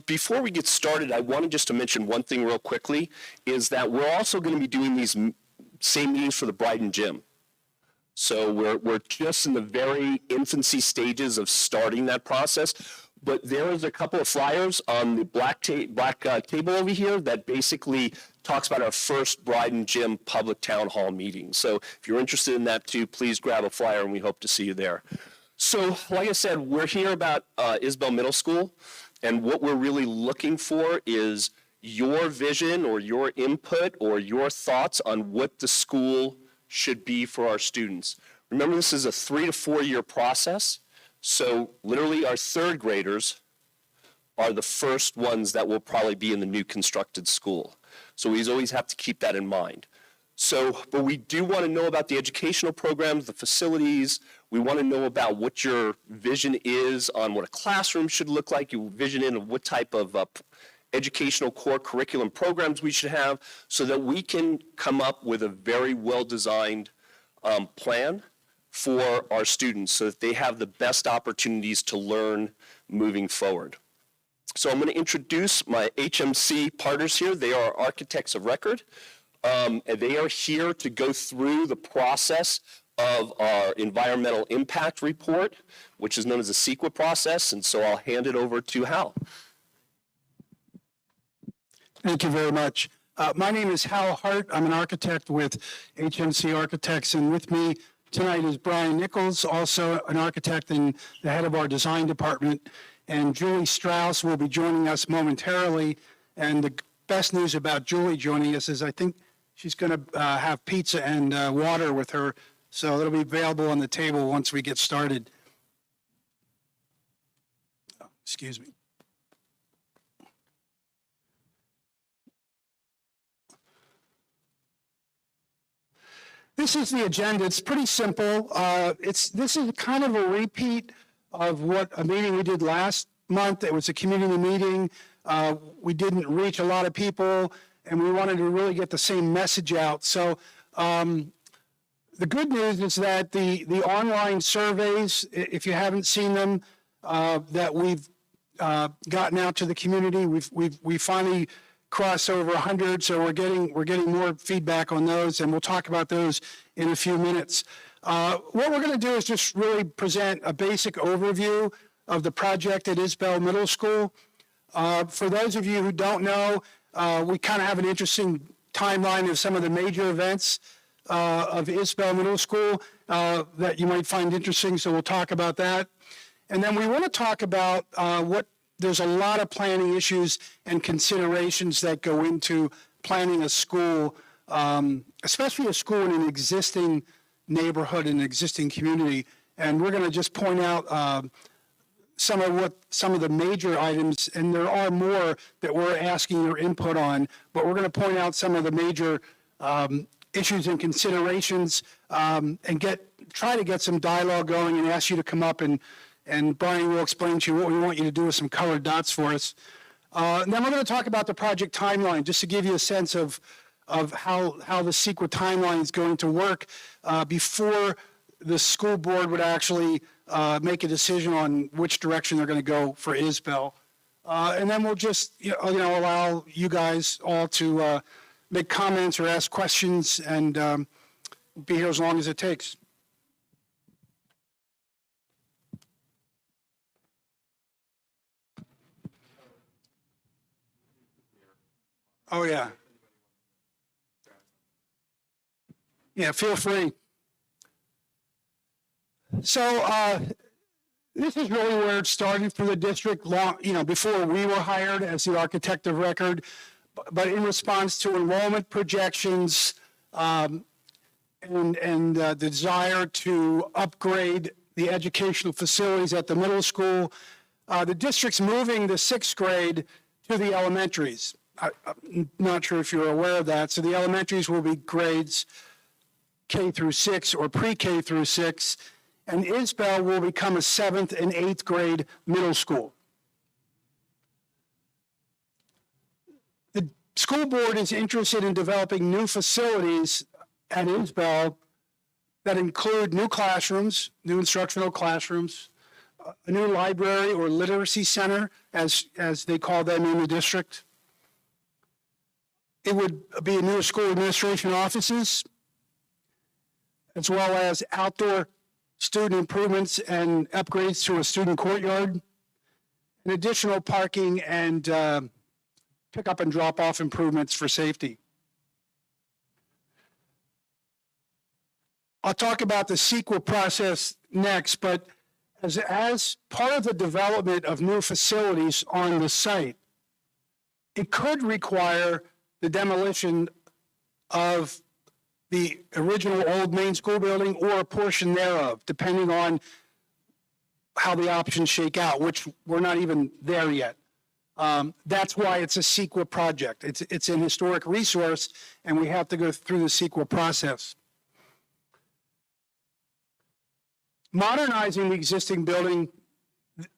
before we get started, I wanted just to mention one thing real quickly, is that we're also going to be doing these same meetings for the Bryden Gym. So we're just in the very infancy stages of starting that process. But there is a couple of flyers on the black table over here that basically talks about our first Bryden Gym public town hall meeting. So if you're interested in that too, please grab a flyer and we hope to see you there. So like I said, we're here about Isbell Middle School, and what we're really looking for is your vision or your input or your thoughts on what the school should be for our students. Remember, this is a 3 to 4 year process. So literally our third graders are the first ones that will probably be in the new constructed school. So we always have to keep that in mind. So, but we do want to know about the educational programs, the facilities. We want to know about what your vision is on what a classroom should look like, your vision in what type of educational core curriculum programs we should have, so that we can come up with a very well-designed plan for our students so that they have the best opportunities to learn moving forward. So I'm going to introduce my HMC partners here. They are architects of record, and they are here to go through the process of our environmental impact report, which is known as the CEQA process, and so I'll hand it over to Hal. Thank you very much. My name is Hal Hart. I'm an architect with HMC Architects, and with me tonight is Brian Nichols, also an architect and the head of our design department. And Julie Strauss will be joining us momentarily. And the best news about Julie joining us is I think she's going to have pizza and water with her. So it'll be available on the table once we get started. Oh, excuse me. This is the agenda. It's pretty simple. This is kind of a repeat of what a meeting we did last month. It was a community meeting. We didn't reach a lot of people, and we wanted to really get the same message out. So the good news is that the online surveys, if you haven't seen them, that we've gotten out to the community, we finally crossed over 100, so we're getting more feedback on those, and we'll talk about those in a few minutes. What we're going to do is just really present a basic overview of the project at Isbell Middle School. For those of you who don't know, we kind of have an interesting timeline of some of the major events of Isbell Middle School that you might find interesting, so we'll talk about that. And then we want to talk about there's a lot of planning issues and considerations that go into planning a school, especially a school in an existing neighborhood, an existing community. And we're going to just point out some of the major items, and there are more that we're asking your input on, but we're going to point out some of the major issues and considerations, and try to get some dialogue going and ask you to come up and Brian will explain to you what we want you to do with some colored dots for us. And then we're going to talk about the project timeline, just to give you a sense of how the CEQA timeline is going to work before the school board would actually make a decision on which direction they're going to go for Isbell. And then we'll just allow you guys all to make comments or ask questions, and be here as long as it takes. Oh, yeah. Yeah, feel free. So this is really where it started for the district, before we were hired as the architect of record, but in response to enrollment projections and the desire to upgrade the educational facilities at the middle school, the district's moving the 6th grade to the elementaries. I'm not sure if you're aware of that. So the elementaries will be grades K through 6 or pre-K through 6, and Isbell will become a 7th and 8th grade middle school. The school board is interested in developing new facilities at Isbell that include new classrooms, new instructional classrooms, a new library or literacy center, as they call them in the district. It would be a new school administration offices, as well as outdoor student improvements and upgrades to a student courtyard, and additional parking and pickup and drop-off improvements for safety. I'll talk about the CEQA process next, but as part of the development of new facilities on the site, it could require the demolition of the original old main school building or a portion thereof, depending on how the options shake out, which we're not even there yet. That's why it's a CEQA project. It's an historic resource, and we have to go through the CEQA process. Modernizing the existing building,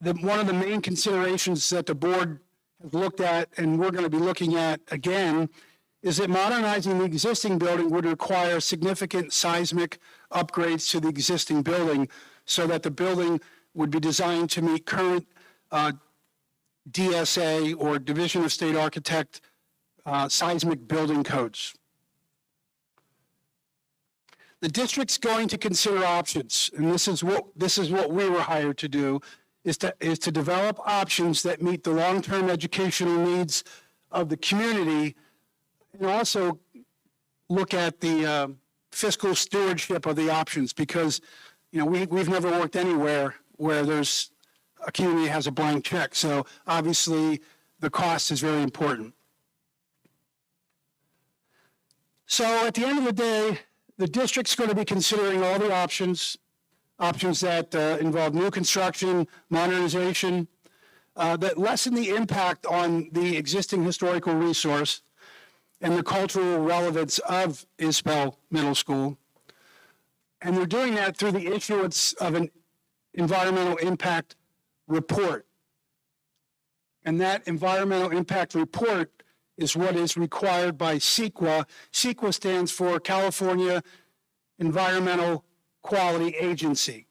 one of the main considerations that the board has looked at, and we're going to be looking at again, is that modernizing the existing building would require significant seismic upgrades to the existing building so that the building would be designed to meet current DSA or Division of State Architect seismic building codes. The district's going to consider options, and this is what we were hired to do, is to develop options that meet the long-term educational needs of the community, and also look at the fiscal stewardship of the options, because we've never worked anywhere where there's a community has a blank check. So obviously the cost is very important. So at the end of the day, the district's going to be considering all the options that involve new construction, modernization, that lessen the impact on the existing historical resource and the cultural relevance of Isbell Middle School. And they're doing that through the issuance of an environmental impact report. And that environmental impact report is what is required by CEQA. CEQA stands for California Environmental Quality Agency.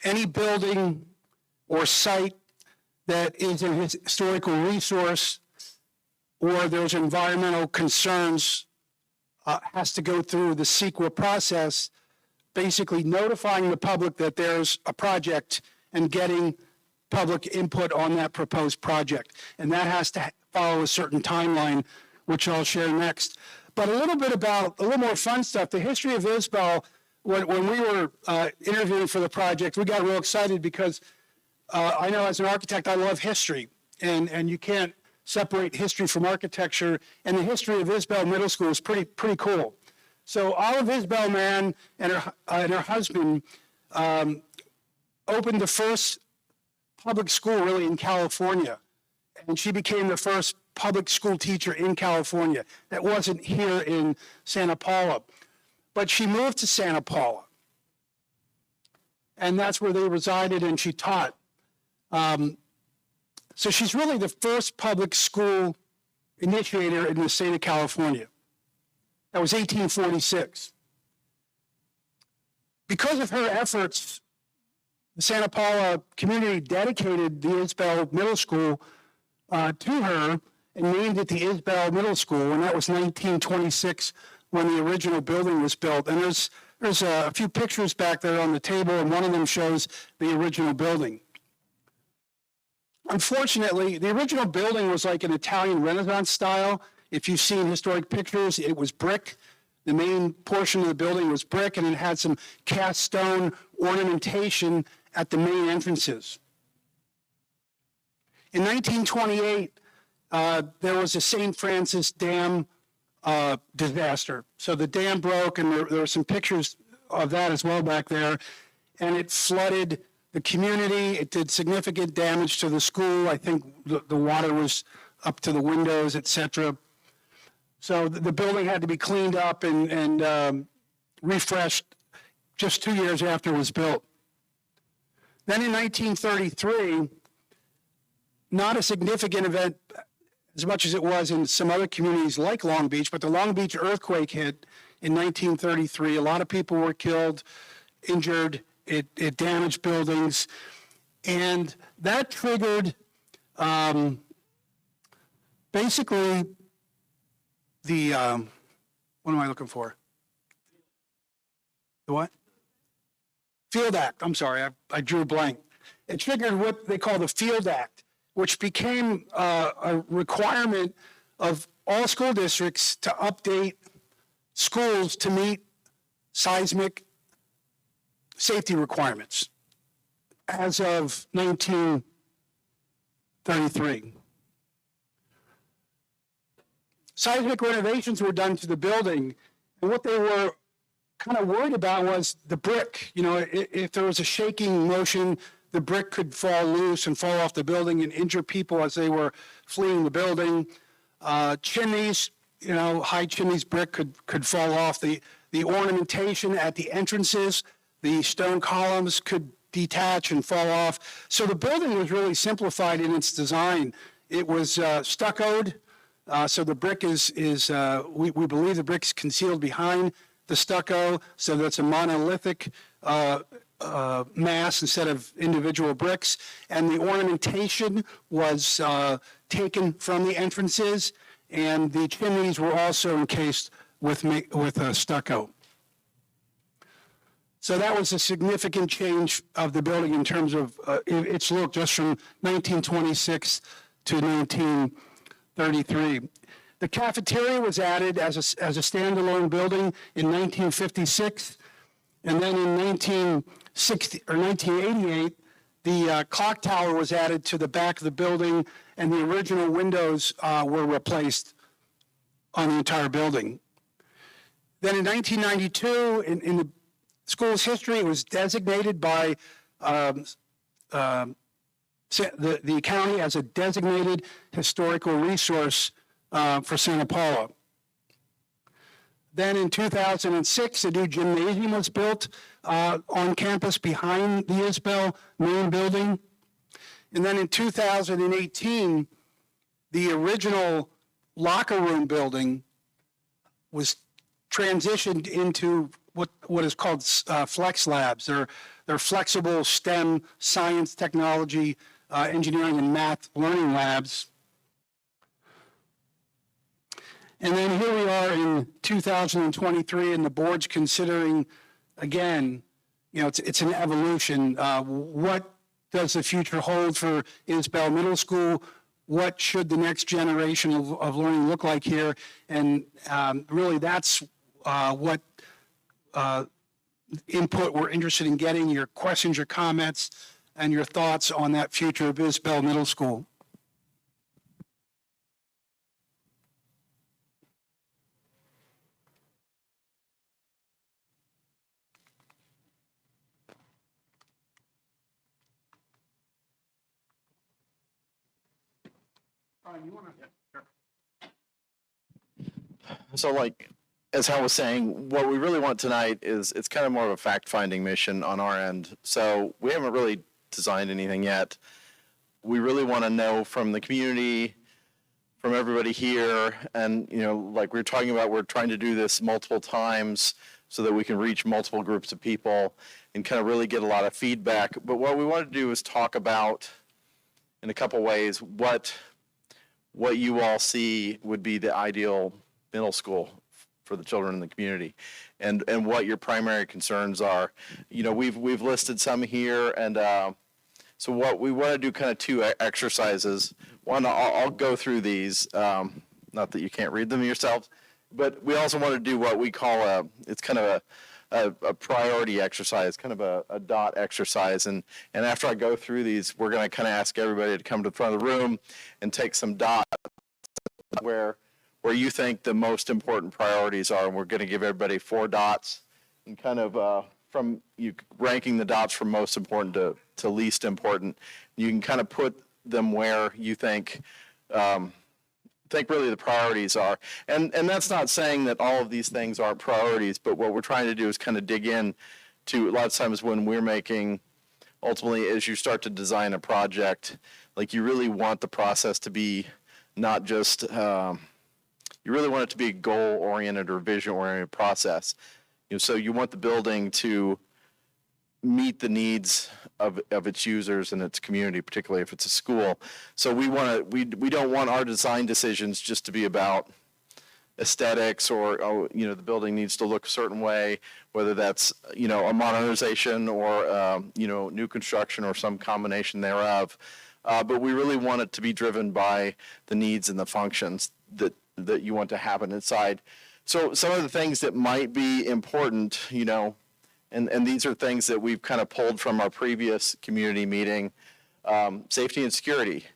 Any building or site that is a historical resource or there's environmental concerns has to go through the CEQA process, basically notifying the public that there's a project and getting public input on that proposed project. And that has to follow a certain timeline, which I'll share next. But a little more fun stuff. The history of Isbell, when we were interviewing for the project, we got real excited because I know as an architect, I love history. And you can't separate history from architecture. And the history of Isbell Middle School is pretty cool. So Olive Isbell Mann and her husband opened the first public school really in California. And she became the first public school teacher in California. That wasn't here in Santa Paula. But she moved to Santa Paula. And that's where they resided and she taught. So she's really the first public school initiator in the state of California. That was 1846. Because of her efforts, the Santa Paula community dedicated the Isbell Middle School to her and named it the Isbell Middle School, and that was 1926 when the original building was built. And there's a few pictures back there on the table, and one of them shows the original building. Unfortunately, the original building was like an Italian Renaissance style. If you've seen historic pictures, it was brick. The main portion of the building was brick, and it had some cast stone ornamentation at the main entrances. In 1928, there was a St. Francis Dam disaster. So the dam broke, and there were some pictures of that as well back there, and it flooded the community. It did significant damage to the school. I think the water was up to the windows, et cetera. So the building had to be cleaned up and refreshed just 2 years after it was built. Then in 1933, not a significant event as much as it was in some other communities like Long Beach, but the Long Beach earthquake hit in 1933. A lot of people were killed, injured, it damaged buildings, and that triggered basically the, what am I looking for? The what? Field Act, I'm sorry, I drew a blank. It triggered what they call the Field Act, which became a requirement of all school districts to update schools to meet seismic safety requirements as of 1933. Seismic renovations were done to the building, and what they were kind of worried about was the brick. You know, if there was a shaking motion, the brick could fall loose and fall off the building and injure people as they were fleeing the building. Chimneys, you know, high chimneys, brick could fall off. The ornamentation at the entrances, the stone columns could detach and fall off. So the building was really simplified in its design. It was stuccoed, so the brick we believe the brick's concealed behind the stucco, so that's a monolithic mass instead of individual bricks. And the ornamentation was taken from the entrances, and the chimneys were also encased with stucco. So that was a significant change of the building in terms of its look, just from 1926 to 1933. The cafeteria was added as a standalone building in 1956, and then in 1988, the clock tower was added to the back of the building, and the original windows were replaced on the entire building. Then in 1992, in the school's history, it was designated by the county as a designated historical resource for Santa Paula. Then in 2006, a new gymnasium was built on campus behind the Isbell main building. And then in 2018, the original locker room building was transitioned into what is called flex labs. They're flexible STEM, science, technology, engineering, and math learning labs. And then here we are in 2023, and the board's considering, again, you know, it's an evolution. What does the future hold for Isbell Middle School? What should the next generation of learning look like here? And really, that's what input we're interested in getting, your questions, your comments, and your thoughts on that future of Isbell Middle School. So like, as Hal was saying, what we really want tonight is it's kind of more of a fact-finding mission on our end. So we haven't really designed anything yet. We really want to know from the community, from everybody here, and you know, like we were talking about, we're trying to do this multiple times so that we can reach multiple groups of people and kind of really get a lot of feedback. But what we want to do is talk about, in a couple ways, what you all see would be the ideal middle school for the children in the community, and what your primary concerns are. You know, we've listed some here, and so what we want to do, kind of two exercises. One, I'll go through these, not that you can't read them yourselves, but we also want to do what we call it's kind of a priority exercise, kind of a dot exercise. And after I go through these, we're going to kind of ask everybody to come to the front of the room and take some dots where you think the most important priorities are. And we're going to give everybody 4 dots, and kind of from you ranking the dots from most important to least important. You can kind of put them where you think really the priorities are. And that's not saying that all of these things aren't priorities, but what we're trying to do is kind of dig in to, a lot of times when we're making, ultimately, as you start to design a project, like you really want the process to be not just, you really want it to be a goal-oriented or vision-oriented process. You know, so you want the building to meet the needs of its users and its community, particularly if it's a school. So we don't want our design decisions just to be about aesthetics or, oh, the building needs to look a certain way, whether that's, a modernization or, new construction or some combination thereof. But we really want it to be driven by the needs and the functions that you want to happen inside. So some of the things that might be important, and these are things that we've kind of pulled from our previous community meeting, safety and security.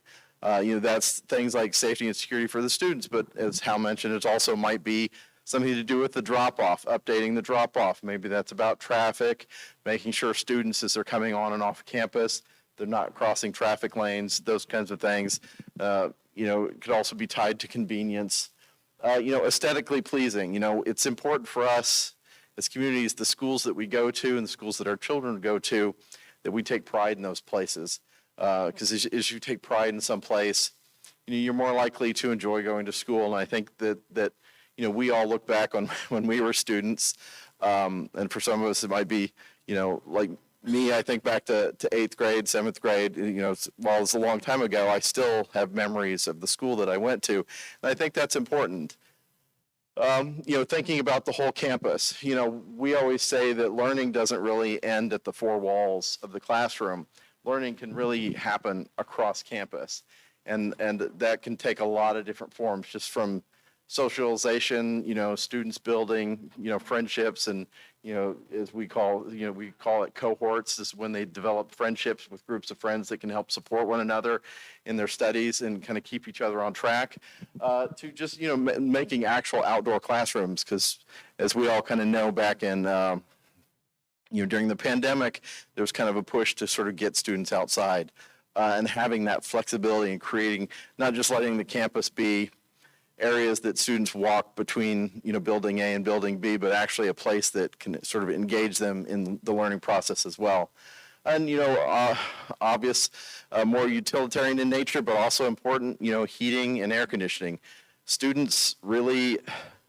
That's things like safety and security for the students, but as Hal mentioned, it also might be something to do with the drop-off, updating the drop-off. Maybe that's about traffic, making sure students, as they're coming on and off campus, they're not crossing traffic lanes, those kinds of things. It could also be tied to convenience. Aesthetically pleasing. It's important for us as communities, the schools that we go to and the schools that our children go to, that we take pride in those places. Because as you take pride in some place, you're more likely to enjoy going to school. And I think that we all look back on when we were students, and for some of us it might be, like me, I think back to 8th grade, 7th grade. While it's a long time ago, I still have memories of the school that I went to, and I think that's important. Thinking about the whole campus. We always say that learning doesn't really end at the four walls of the classroom. Learning can really happen across campus, and that can take a lot of different forms, just from socialization, students building, friendships, and as we call it cohorts. This is when they develop friendships with groups of friends that can help support one another in their studies and kind of keep each other on track, to just making actual outdoor classrooms, because as we all kind of know, back in during the pandemic, there was kind of a push to sort of get students outside, and having that flexibility and creating, not just letting the campus be areas that students walk between, building A and building B, but actually a place that can sort of engage them in the learning process as well. And, obvious, more utilitarian in nature, but also important, heating and air conditioning. Students really,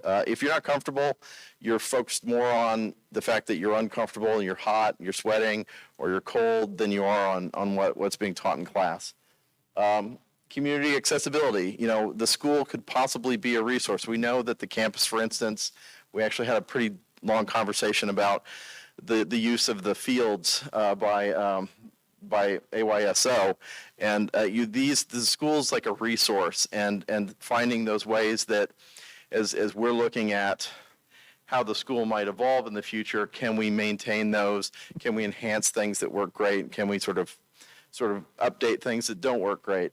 if you're not comfortable, you're focused more on the fact that you're uncomfortable and you're hot, you're sweating, or you're cold than you are on what's being taught in class. Community accessibility. The school could possibly be a resource. We know that the campus, for instance, we actually had a pretty long conversation about the use of the fields by AYSO, and the school's like a resource, and finding those ways that as we're looking at how the school might evolve in the future, can we maintain those? Can we enhance things that work great? Can we sort of update things that don't work great?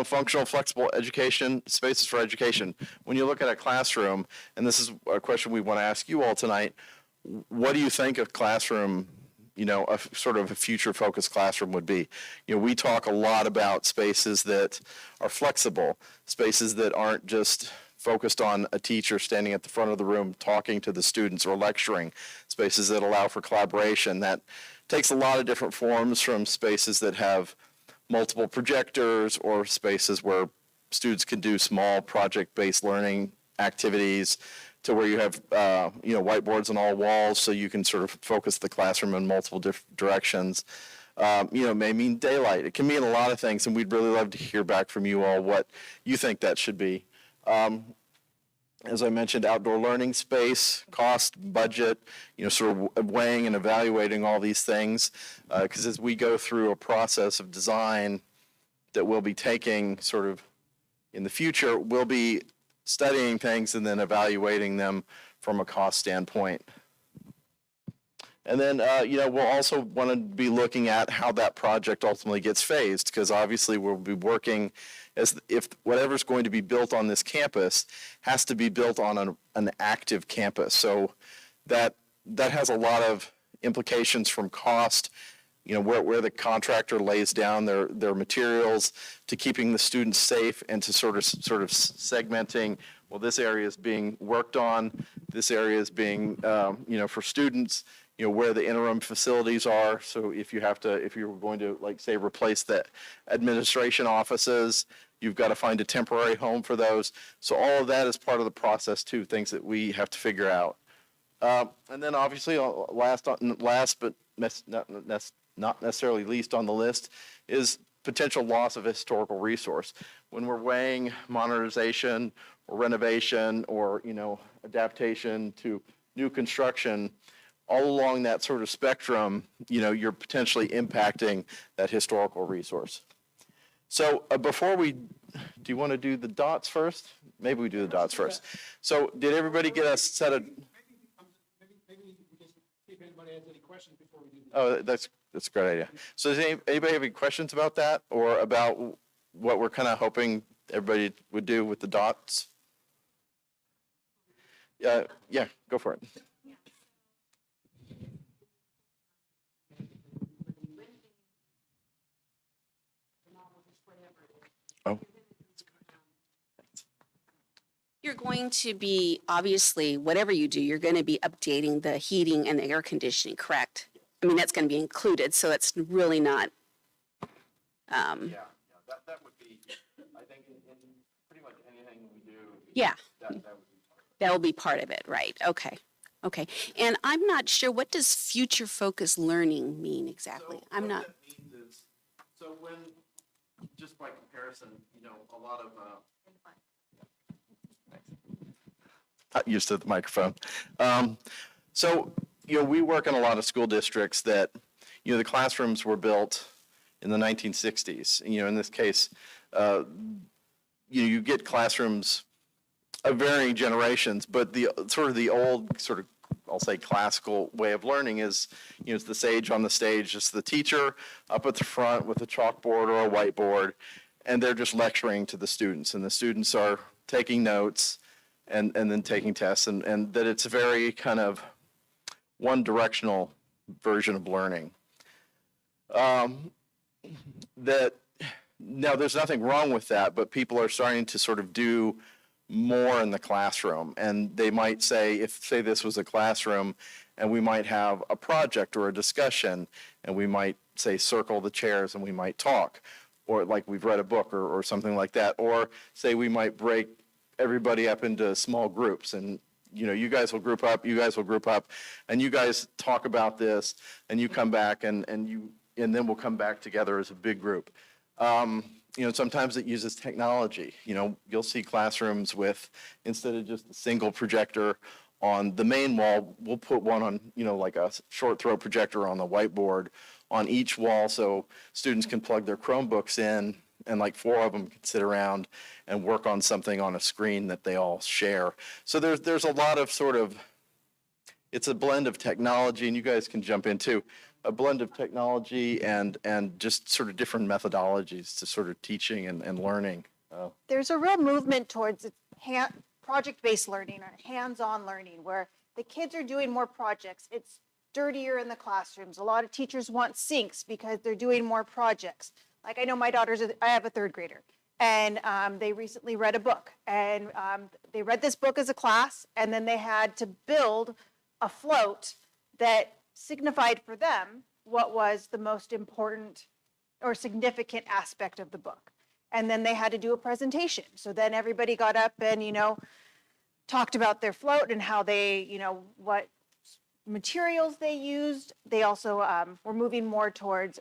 Functional, flexible education, spaces for education. When you look at a classroom, and this is a question we want to ask you all tonight, what do you think a classroom, a sort of a future-focused classroom would be? We talk a lot about spaces that are flexible, spaces that aren't just focused on a teacher standing at the front of the room talking to the students or lecturing, spaces that allow for collaboration. That takes a lot of different forms, from spaces that have multiple projectors, or spaces where students can do small project-based learning activities, to where you have whiteboards on all walls, so you can sort of focus the classroom in multiple different directions. It may mean daylight. It can mean a lot of things, and we'd really love to hear back from you all what you think that should be. As I mentioned, outdoor learning space, cost, budget, sort of weighing and evaluating all these things, because as we go through a process of design that we'll be taking sort of in the future, we'll be studying things and then evaluating them from a cost standpoint. And then, we'll also want to be looking at how that project ultimately gets phased, because obviously we'll be working as if whatever's going to be built on this campus has to be built on an active campus. So that has a lot of implications from cost, where the contractor lays down their materials, to keeping the students safe, and to sort of segmenting, well, this area is being worked on, this area is being, for students, where the interim facilities are. So if you're going to, like, say, replace the administration offices, you've got to find a temporary home for those. So all of that is part of the process too, things that we have to figure out. And then obviously, last but not necessarily least on the list is potential loss of historical resource. When we're weighing modernization or renovation or, adaptation to new construction, all along that sort of spectrum, you're potentially impacting that historical resource. So do you want to do the dots first? Maybe we do the dots first. So did everybody get a set of? Maybe we just see if anybody has any questions before we do that. Oh, that's a great idea. So does anybody have any questions about that or about what we're kind of hoping everybody would do with the dots? Yeah, go for it. Oh. You're going to be, obviously, whatever you do, you're going to be updating the heating and the air conditioning, correct? I mean, that's going to be included, so it's really not. Yeah, that would be, I think, in pretty much anything we do. Yeah. That would be part of it. That will be part of it, right? Okay. Okay. And I'm not sure, what does future focused learning mean exactly? So I'm not. What that means is, so when, just by comparison, a lot of, not used to the microphone. So, we work in a lot of school districts that, the classrooms were built in the 1960s. In this case, you get classrooms of varying generations, but the old I'll say classical way of learning is, it's the sage on the stage, it's the teacher up at the front with a chalkboard or a whiteboard, and they're just lecturing to the students, and the students are taking notes and then taking tests, and that it's a very kind of one-directional version of learning. That now there's nothing wrong with that, but people are starting to sort of do more in the classroom, and they might say this was a classroom, and we might have a project or a discussion, and we might say circle the chairs and we might talk, or like we've read a book or something like that, or say we might break everybody up into small groups, and you guys will group up, and you guys talk about this, and you come back, and then we'll come back together as a big group. Sometimes it uses technology. You'll see classrooms with, instead of just a single projector on the main wall, we'll put one on, like a short throw projector on the whiteboard on each wall, so students can plug their Chromebooks in, and like 4 of them can sit around and work on something on a screen that they all share. So there's a lot of it's a blend of technology, and you guys can jump in too, a blend of technology and just sort of different methodologies to sort of teaching and learning. There's a real movement towards project-based learning or hands-on learning, where the kids are doing more projects. It's dirtier in the classrooms. A lot of teachers want sinks because they're doing more projects. Like, I know my daughters, I have a 3rd grader, and they recently read a book, and they read this book as a class, and then they had to build a float that signified for them what was the most important or significant aspect of the book. And then they had to do a presentation. So then everybody got up and, talked about their float and how they, what materials they used. They also were moving more towards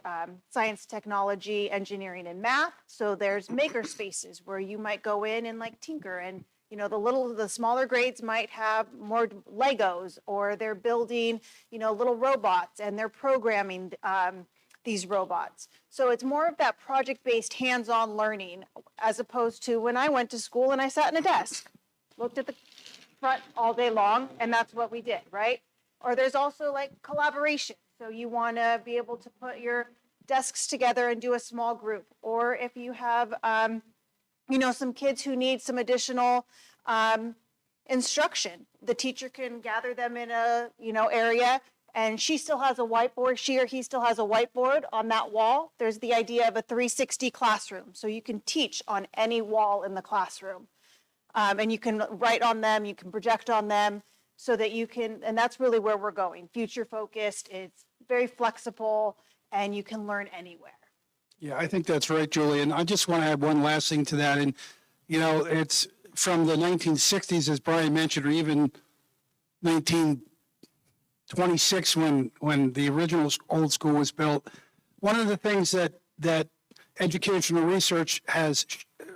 science, technology, engineering, and math. So there's maker spaces where you might go in and like tinker, and the smaller grades might have more Legos, or they're building, little robots, and they're programming these robots. So it's more of that project-based hands-on learning, as opposed to when I went to school and I sat in a desk, looked at the front all day long, and that's what we did, right? Or there's also like collaboration. So you want to be able to put your desks together and do a small group. Or if you have, some kids who need some additional instruction, the teacher can gather them in a, area, and she still has a whiteboard, she or he still has a whiteboard on that wall. There's the idea of a 360 classroom. So you can teach on any wall in the classroom. And you can write on them, you can project on them, so that you can, and that's really where we're going. Future focused, it's very flexible, and you can learn anywhere. Yeah, I think that's right, Julie. And I just want to add one last thing to that. And, it's from the 1960s, as Brian mentioned, or even 26 when the original old school was built. One of the things that educational research has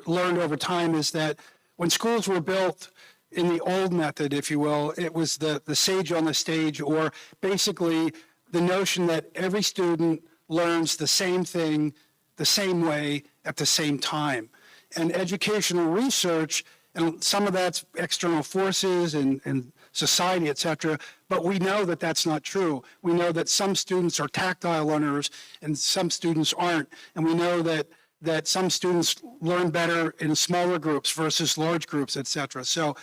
learned over time is that when schools were built in the old method, if you will, it was the sage on the stage, or basically the notion that every student learns the same thing the same way at the same time. And educational research, and some of that's external forces and society, et cetera, but we know that that's not true. We know that some students are tactile learners and some students aren't. And we know that some students learn better in smaller groups versus large groups, et cetera. So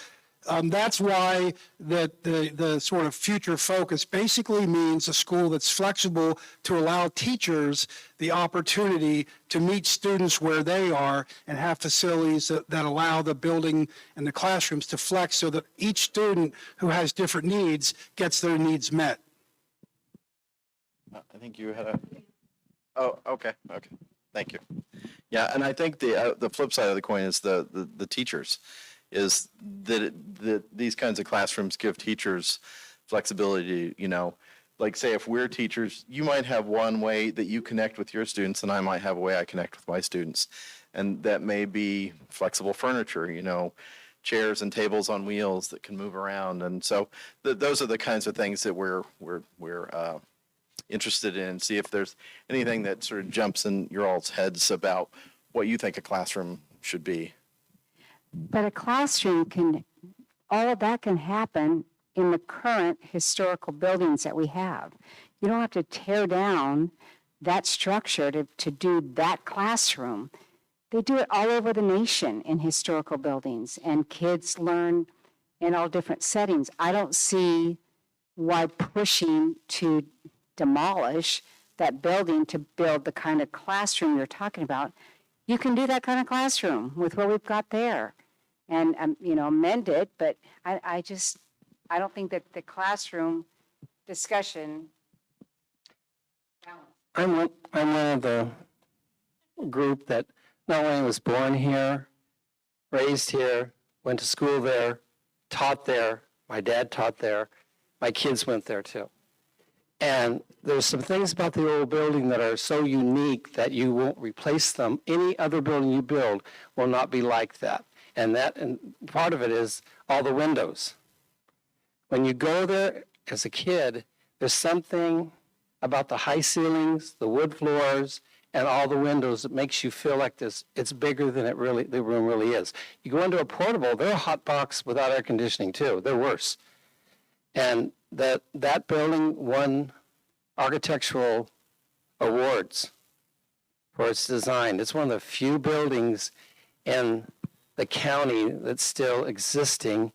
that's why the sort of future focus basically means a school that's flexible to allow teachers the opportunity to meet students where they are and have facilities that allow the building and the classrooms to flex so that each student who has different needs gets their needs met. I think you had a, oh, okay, thank you. Yeah, and I think the flip side of the coin is the teachers, is that these kinds of classrooms give teachers flexibility, like say if we're teachers, you might have one way that you connect with your students and I might have a way I connect with my students. And that may be flexible furniture, chairs and tables on wheels that can move around. And so those are the kinds of things that we're interested in, see if there's anything that sort of jumps in your all's heads about what you think a classroom should be. But a classroom all of that can happen in the current historical buildings that we have. You don't have to tear down that structure to do that classroom. They do it all over the nation in historical buildings, and kids learn in all different settings. I don't see why pushing to demolish that building to build the kind of classroom you're talking about. You can do that kind of classroom with what we've got there and, amend it, but I don't think that the classroom discussion. I'm one of the group that not only was born here, raised here, went to school there, taught there, my dad taught there, my kids went there too. And there's some things about the old building that are so unique that you won't replace them. Any other building you build will not be like that. And part of it is all the windows. When you go there as a kid, there's something about the high ceilings, the wood floors, and all the windows that makes you feel like it's bigger than the room really is. You go into a portable, they're a hot box without air conditioning too. They're worse. And that building won architectural awards for its design. It's one of the few buildings in the county that's still existing.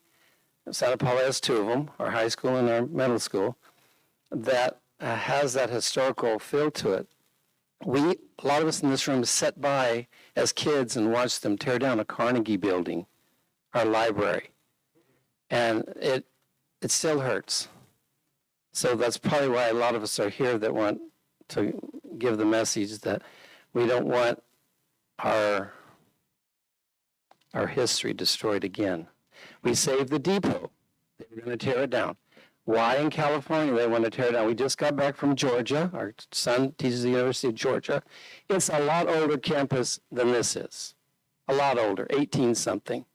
Santa Paula has two of them, our high school and our middle school, that has that historical feel to it. A lot of us in this room sat by as kids and watched them tear down a Carnegie building, our library. And it still hurts. So that's probably why a lot of us are here that want to give the message that we don't want our history destroyed again. We saved the depot. They were going to tear it down. Why in California they want to tear it down? We just got back from Georgia. Our son teaches at the University of Georgia. It's a lot older campus than this is. A lot older, 18-something.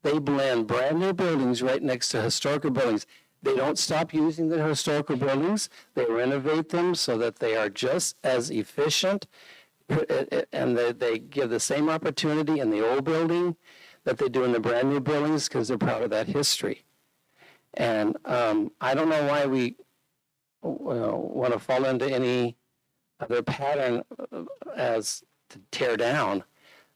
They blend brand new buildings right next to historical buildings. They don't stop using the historical buildings. They renovate them so that they are just as efficient, and they give the same opportunity in the old building that they do in the brand new buildings because they're proud of that history. And I don't know why we want to fall into any other pattern as to tear down.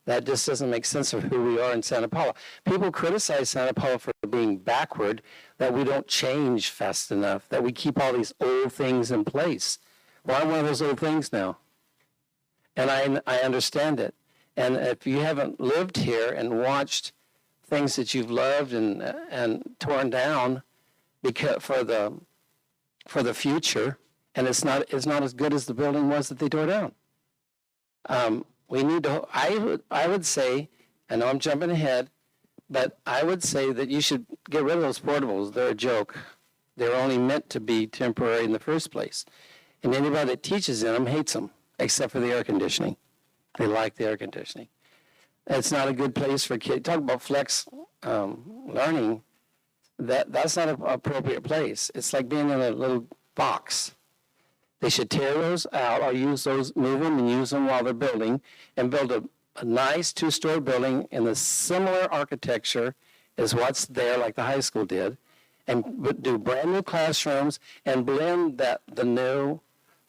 That just doesn't make sense of who we are in Santa Paula. People criticize Santa Paula for being backward, that we don't change fast enough, that we keep all these old things in place. Well, I'm one of those old things now. And I understand it. And if you haven't lived here and watched things that you've loved and torn down because for the future, and it's not as good as the building was that they tore down. We need to. I would say, I know I'm jumping ahead, but I would say that you should get rid of those portables. They're a joke. They're only meant to be temporary in the first place. And anybody that teaches in them hates them, except for the air conditioning. They like the air conditioning. It's not a good place for kids. Talk about flex learning. That's not an appropriate place. It's like being in a little box. They should tear those out or use those, move them and use them while they're building, and build a nice two-story building in the similar architecture as what's there, like the high school did, and do brand new classrooms and blend the new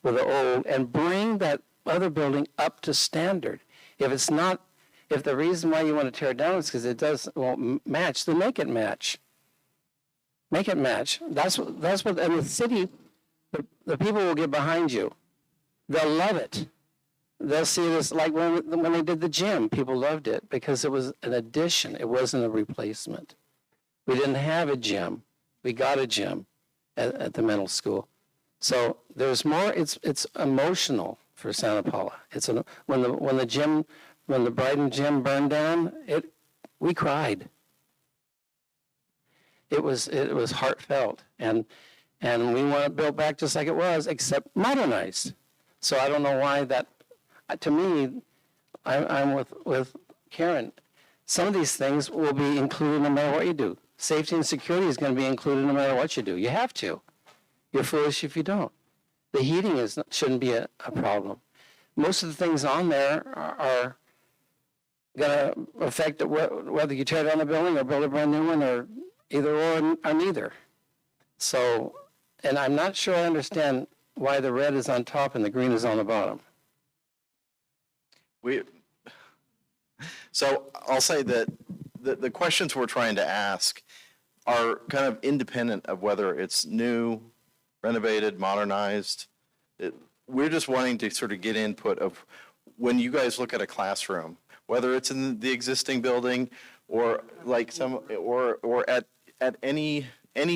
with the old and bring that other building up to standard. If the reason why you want to tear it down is because won't match, then make it match. Make it match. That's what, and the city, the people will get behind you. They'll love it. They'll see this, like when they did the gym, people loved it because it was an addition. It wasn't a replacement. We didn't have a gym. We got a gym at the middle school. So there's more, it's emotional for Santa Paula. When the Brighton gym burned down, we cried. It was heartfelt, and we want it built back just like it was, except modernized. So I don't know why that. To me, I'm with Karen. Some of these things will be included no matter what you do. Safety and security is going to be included no matter what you do. You have to. You're foolish if you don't. The heating shouldn't be a problem. Most of the things on there are going to affect whether you tear down a building or build a brand new one, or either or neither. So, and I'm not sure I understand why the red is on top and the green is on the bottom. So I'll say that the questions we're trying to ask are kind of independent of whether it's new, renovated, modernized. We're just wanting to sort of get input of when you guys look at a classroom, whether it's in the existing building or like or at any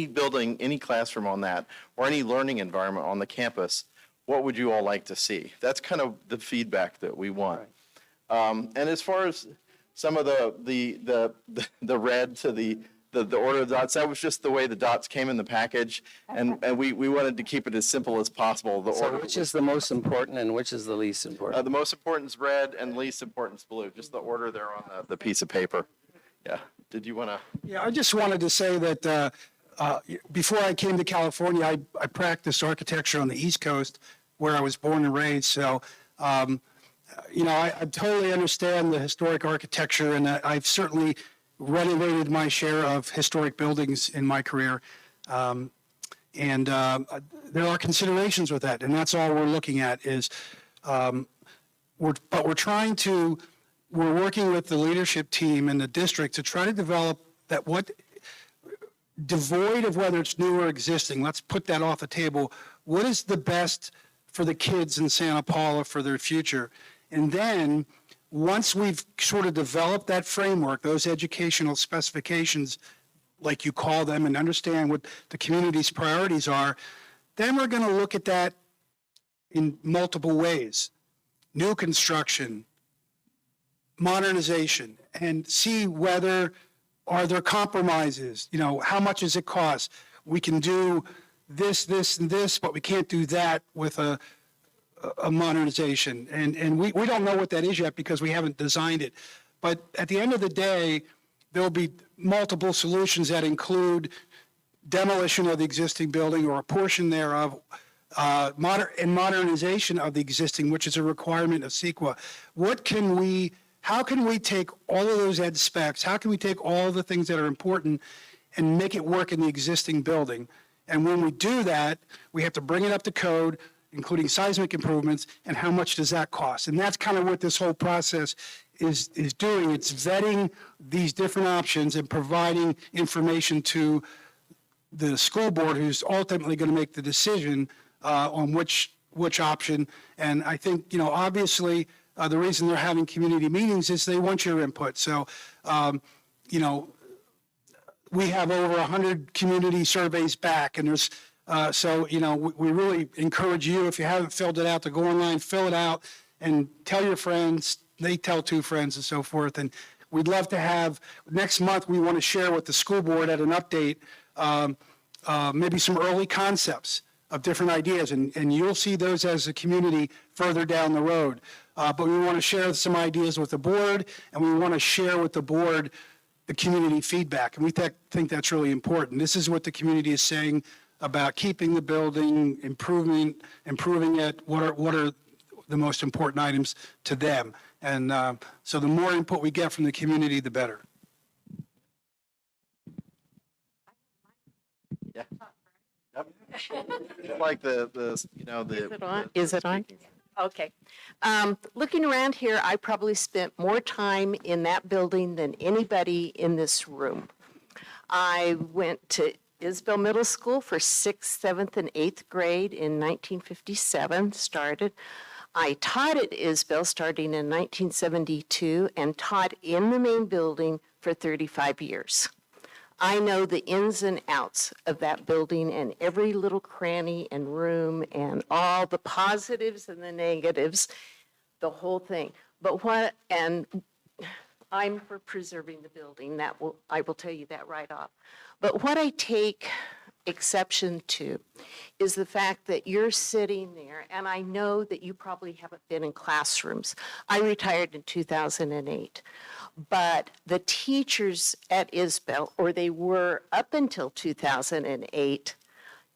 building, any classroom on that, or any learning environment on the campus, what would you all like to see? That's kind of the feedback that we want. And as far as some of the red to the order of dots, that was just the way the dots came in the package, and we wanted to keep it as simple as possible. So which is the most important and which is the least important? The most important is red and least important is blue, just the order there on the piece of paper. Yeah. Did you want to? Yeah, I just wanted to say that before I came to California, I practiced architecture on the East Coast, where I was born and raised. So, I totally understand the historic architecture, and I've certainly renovated my share of historic buildings in my career. And there are considerations with that, and that's all we're looking at is, we're working with the leadership team in the district to try to develop devoid of whether it's new or existing, let's put that off the table. What is the best for the kids in Santa Paula for their future? And then once we've sort of developed that framework, those educational specifications, like you call them, and understand what the community's priorities are, then we're going to look at that in multiple ways. New construction, modernization, and see whether are there compromises. How much does it cost? We can do this, and this, but we can't do that with a modernization. And we don't know what that is yet because we haven't designed it. But at the end of the day, there'll be multiple solutions that include demolition of the existing building or a portion thereof, modernization of the existing, which is a requirement of CEQA. How can we take all of those ed specs, how can we take all the things that are important and make it work in the existing building? And when we do that, we have to bring it up to code, including seismic improvements, and how much does that cost? And that's kind of what this whole process is doing. It's vetting these different options and providing information to the school board, who's ultimately going to make the decision on which option. And I think, obviously, the reason they're having community meetings is they want your input. So, we have over 100 community surveys back, and there's, we really encourage you, if you haven't filled it out, to go online, fill it out, and tell your friends, they tell 2 friends, and so forth. And we'd love to have, next month, we want to share with the school board at an update, maybe some early concepts of different ideas, and you'll see those as a community further down the road. But we want to share some ideas with the board, and we want to share with the board the community feedback, and we think that's really important. This is what the community is saying about keeping the building, improving it, what are the most important items to them. And so the more input we get from the community, the better. Like the, you know, the. Is it on? Is it on? Okay. Looking around here, I probably spent more time in that building than anybody in this room. I went to Isbell Middle School for 6th, 7th, and 8th grade in 1957, started. I taught at Isbell starting in 1972 and taught in the main building for 35 years. I know the ins and outs of that building and every little cranny and room and all the positives and the negatives, the whole thing. And I'm for preserving the building. I will tell you that right off. But what I take exception to is the fact that you're sitting there, and I know that you probably haven't been in classrooms. I retired in 2008. But the teachers at Isbell, or they were up until 2008,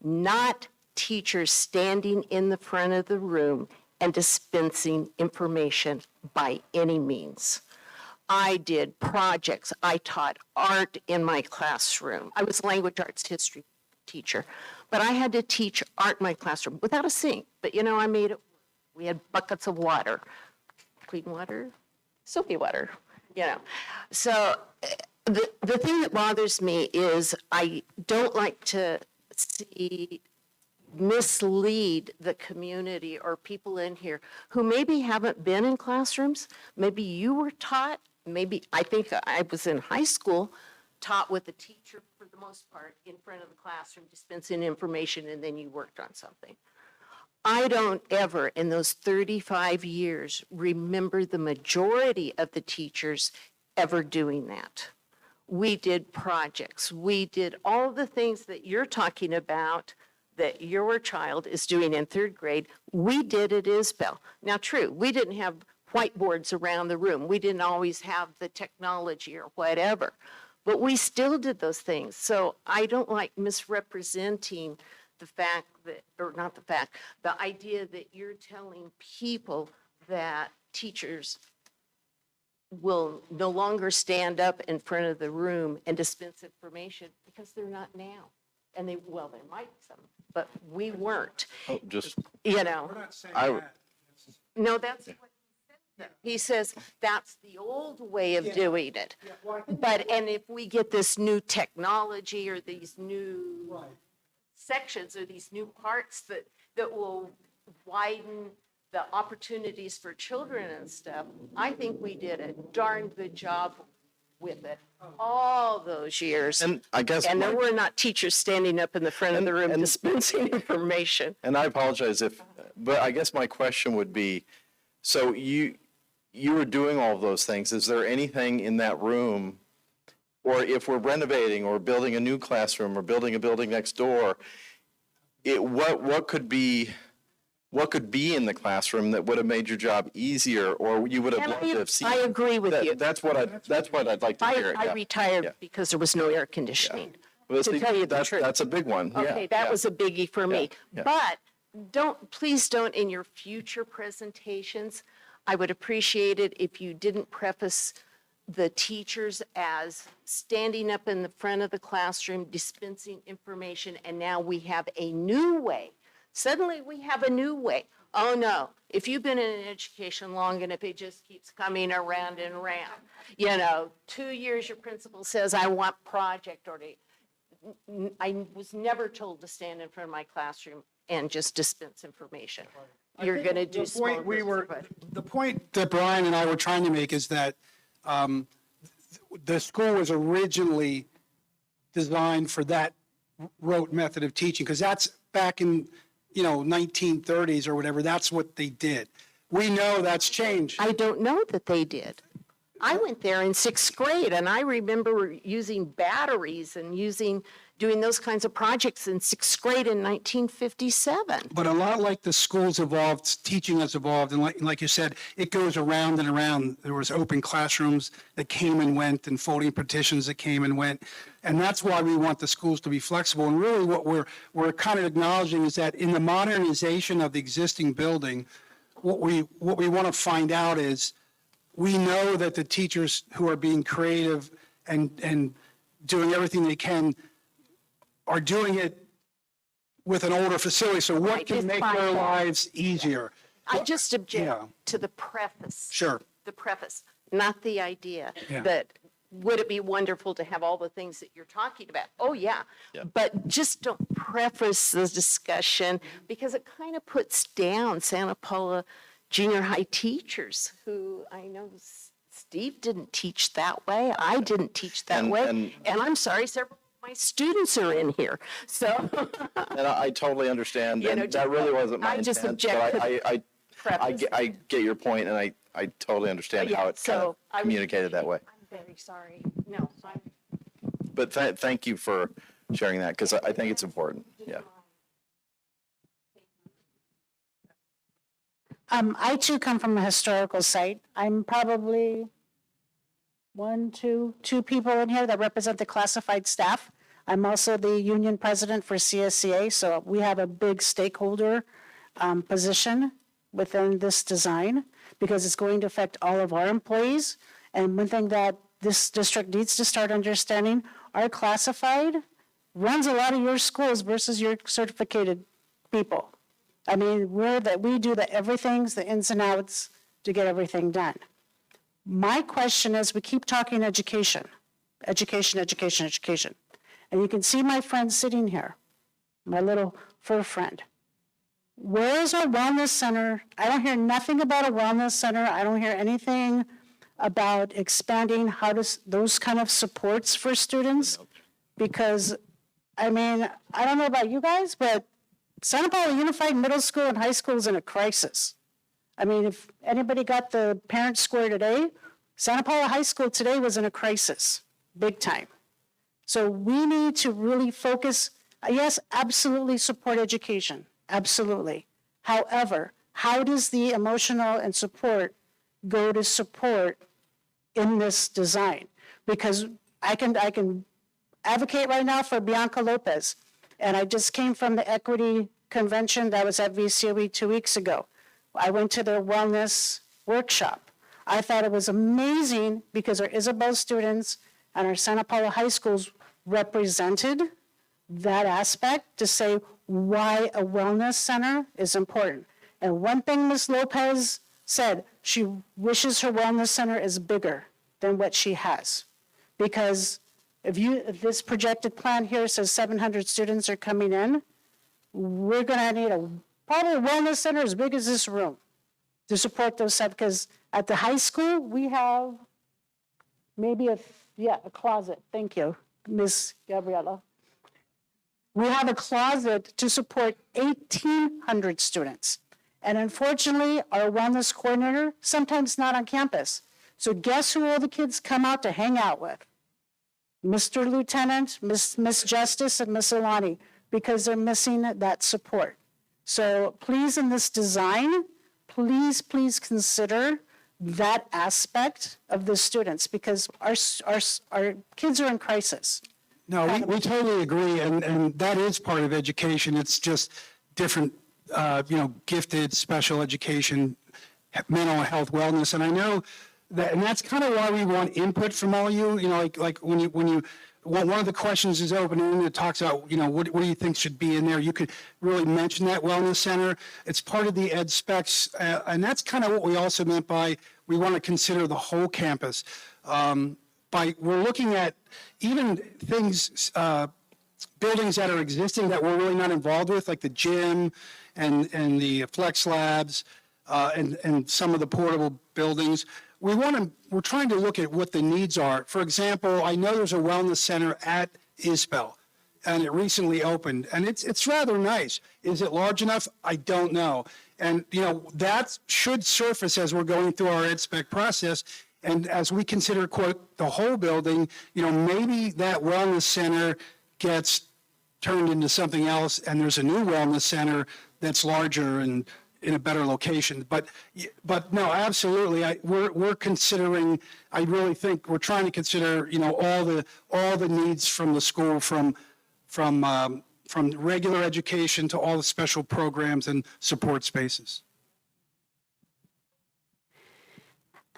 not teachers standing in the front of the room and dispensing information by any means. I did projects. I taught art in my classroom. I was a language arts history teacher, but I had to teach art in my classroom without a sink. But you know, I made it. We had buckets of water, clean water, soapy water. You know, so the thing that bothers me is I don't like to mislead the community or people in here who maybe haven't been in classrooms. Maybe you were taught, maybe I think I was in high school, taught with a teacher for the most part in front of the classroom, dispensing information, and then you worked on something. I don't ever, in those 35 years, remember the majority of the teachers ever doing that. We did projects. We did all the things that you're talking about that your child is doing in 3rd grade. We did at Isbell. Now, true, we didn't have whiteboards around the room. We didn't always have the technology or whatever, but we still did those things. So I don't like misrepresenting the fact that, or not the fact, the idea that you're telling people that teachers will no longer stand up in front of the room and dispense information, because they're not now. And there might be some, but we weren't, Oh, just, you know. We're not saying I- that. No, that's what he said. He says that's the old way of doing it. Yeah, well, I think- But, and if we get this new technology or these new Right. sections or these new parts that will widen the opportunities for children and stuff, I think we did a darn good job with it all those years. and I guess. And there my- were not teachers standing up in the front of the room And- dispensing information. And I apologize but I guess my question would be, so you were doing all of those things. Is there anything in that room, or if we're renovating or building a new classroom or building a building next door, what could be in the classroom that would have made your job easier, or you would have And loved to have seen? I agree with you. That's what I'd like to hear. I yeah. retired Yeah. because there was no air conditioning. Well, to see, tell you the truth. That's a big one. Yeah, Okay, that yeah. was a biggie for me. yeah. But please don't, in your future presentations, I would appreciate it if you didn't preface the teachers as standing up in the front of the classroom, dispensing information, and now we have a new way. Suddenly we have a new way. Oh no, if you've been in education long enough, it just keeps coming around and around. 2 years your principal says, I want project, or I was never told to stand in front of my classroom and just dispense information. You're going to do The point small groups, but- the point that Brian and I were trying to make is that the school was originally designed for that rote method of teaching, because that's back in, 1930s or whatever, that's what they did. We know that's changed. I don't know that they did. I went there in 6th grade, and I remember using batteries and using doing those kinds of projects in sixth grade in 1957. But a lot like the schools evolved, teaching has evolved, and like you said, it goes around and around. There was open classrooms that came and went, and folding partitions that came and went, and that's why we want the schools to be flexible. And really, what we're kind of acknowledging is that in the modernization of the existing building, what we want to find out is, we know that the teachers who are being creative and doing everything they can are doing it with an older facility, so what Right, can just make find their out. lives easier? I just object Yeah. to the preface. Sure. The preface, not the idea. Yeah. That, would it be wonderful to have all the things that you're talking about? Oh, yeah. But just don't preface the discussion, because it kind of puts down Santa Paula junior high teachers, who I know Steve didn't teach that way. I didn't teach that And- way. and- And I'm sorry, several of my students are in here. So And I totally understand, You know, and that really wasn't my I just intent, object but to preface. I get your point, and I totally understand Yeah, how it's kind so of I was- communicated that way. I'm very sorry. No, I'm But thank you for sharing that, because I think it's important, yeah. I too come from a historical site. I'm probably two people in here that represent the classified staff. I'm also the union president for CSCA, so we have a big stakeholder position within this design, because it's going to affect all of our employees. And one thing that this district needs to start understanding, our classified runs a lot of your schools versus your certificated people. I mean, we do the everythings, the ins and outs to get everything done. My question is, we keep talking education, education, education, education. And you can see my friend sitting here, my little fur friend. Where is our wellness center? I don't hear nothing about a wellness center. I don't hear anything about expanding those kind of supports for students. Because, I mean, I don't know about you guys, but Santa Paula Unified Middle School and High School is in a crisis. I mean, if anybody got the parent score today, Santa Paula High School today was in a crisis, big time. So we need to really focus, yes, absolutely support education, absolutely. However, how does the emotional and support go to support in this design? Because I can advocate right now for Bianca Lopez. And I just came from the equity convention that was at VCOE 2 weeks ago. I went to their wellness workshop. I thought it was amazing because our Isabel students and our Santa Paula high schools represented that aspect to say why a wellness center is important. And one thing Ms. Lopez said, she wishes her wellness center is bigger than what she has. Because if this projected plan here says 700 students are coming in, we're gonna need probably a wellness center as big as this room to support those stuff, because at the high school, we have maybe a closet. Thank you, Ms. Gabriela. We have a closet to support 1,800 students. And unfortunately, our wellness coordinator, sometimes not on campus. So guess who all the kids come out to hang out with? Mr. Lieutenant, Miss Justice, and Miss Alani, because they're missing that support. So please, in this design, please consider that aspect of the students, because our kids are in crisis. No, we totally agree, and that is part of education. It's just different, gifted, special education, mental health, wellness, and I know that, and that's kind of why we want input from all you. Like when you one of the questions is open and it talks about, what do you think should be in there? You could really mention that wellness center. It's part of the ed specs, and that's kind of what we also meant by we want to consider the whole campus. We're looking at even things, buildings that are existing that we're really not involved with, like the gym and the flex labs and some of the portable buildings. We're trying to look at what the needs are. For example, I know there's a wellness center at Isbell, and it recently opened, and it's rather nice. Is it large enough? I don't know. And, that should surface as we're going through our ed spec process. And as we consider, quote, the whole building, maybe that wellness center gets turned into something else, and there's a new wellness center that's larger and in a better location. But no, absolutely, we're considering. I really think we're trying to consider, all the needs from the school, from regular education to all the special programs and support spaces.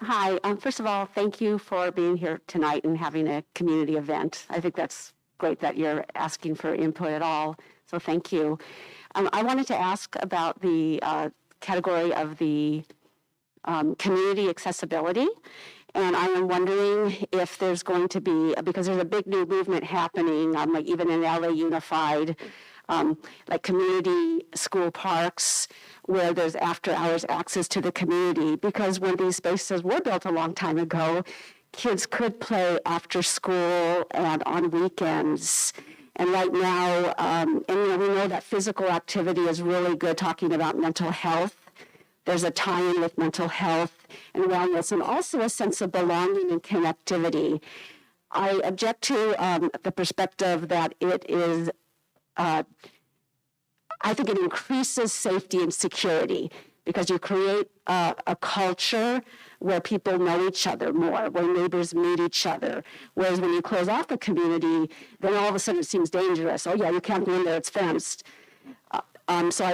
Hi, first of all, thank you for being here tonight and having a community event. I think that's great that you're asking for input at all, so thank you. I wanted to ask about the category of the community accessibility, and I am wondering if there's going to be, because there's a big new movement happening, like even in LA Unified, like community school parks, where there's after-hours access to the community, because when these spaces were built a long time ago, kids could play after school and on weekends. And right now, we know that physical activity is really good, talking about mental health. There's a tie-in with mental health and wellness, and also a sense of belonging and connectivity. I object to the perspective that it is, I think it increases safety and security, because you create a culture where people know each other more, where neighbors meet each other. Whereas when you close off the community, then all of a sudden it seems dangerous. Oh yeah, you can't go in there, it's fenced. So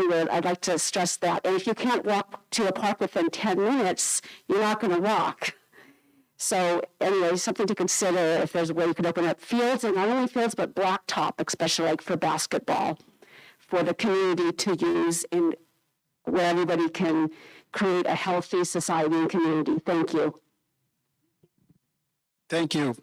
I'd like to stress that. And if you can't walk to a park within 10 minutes, you're not gonna walk. So anyway, something to consider if there's a way you could open up fields, and not only fields, but blacktop, especially like for basketball, for the community to use, and where everybody can create a healthy society and community. Thank you. Thank you.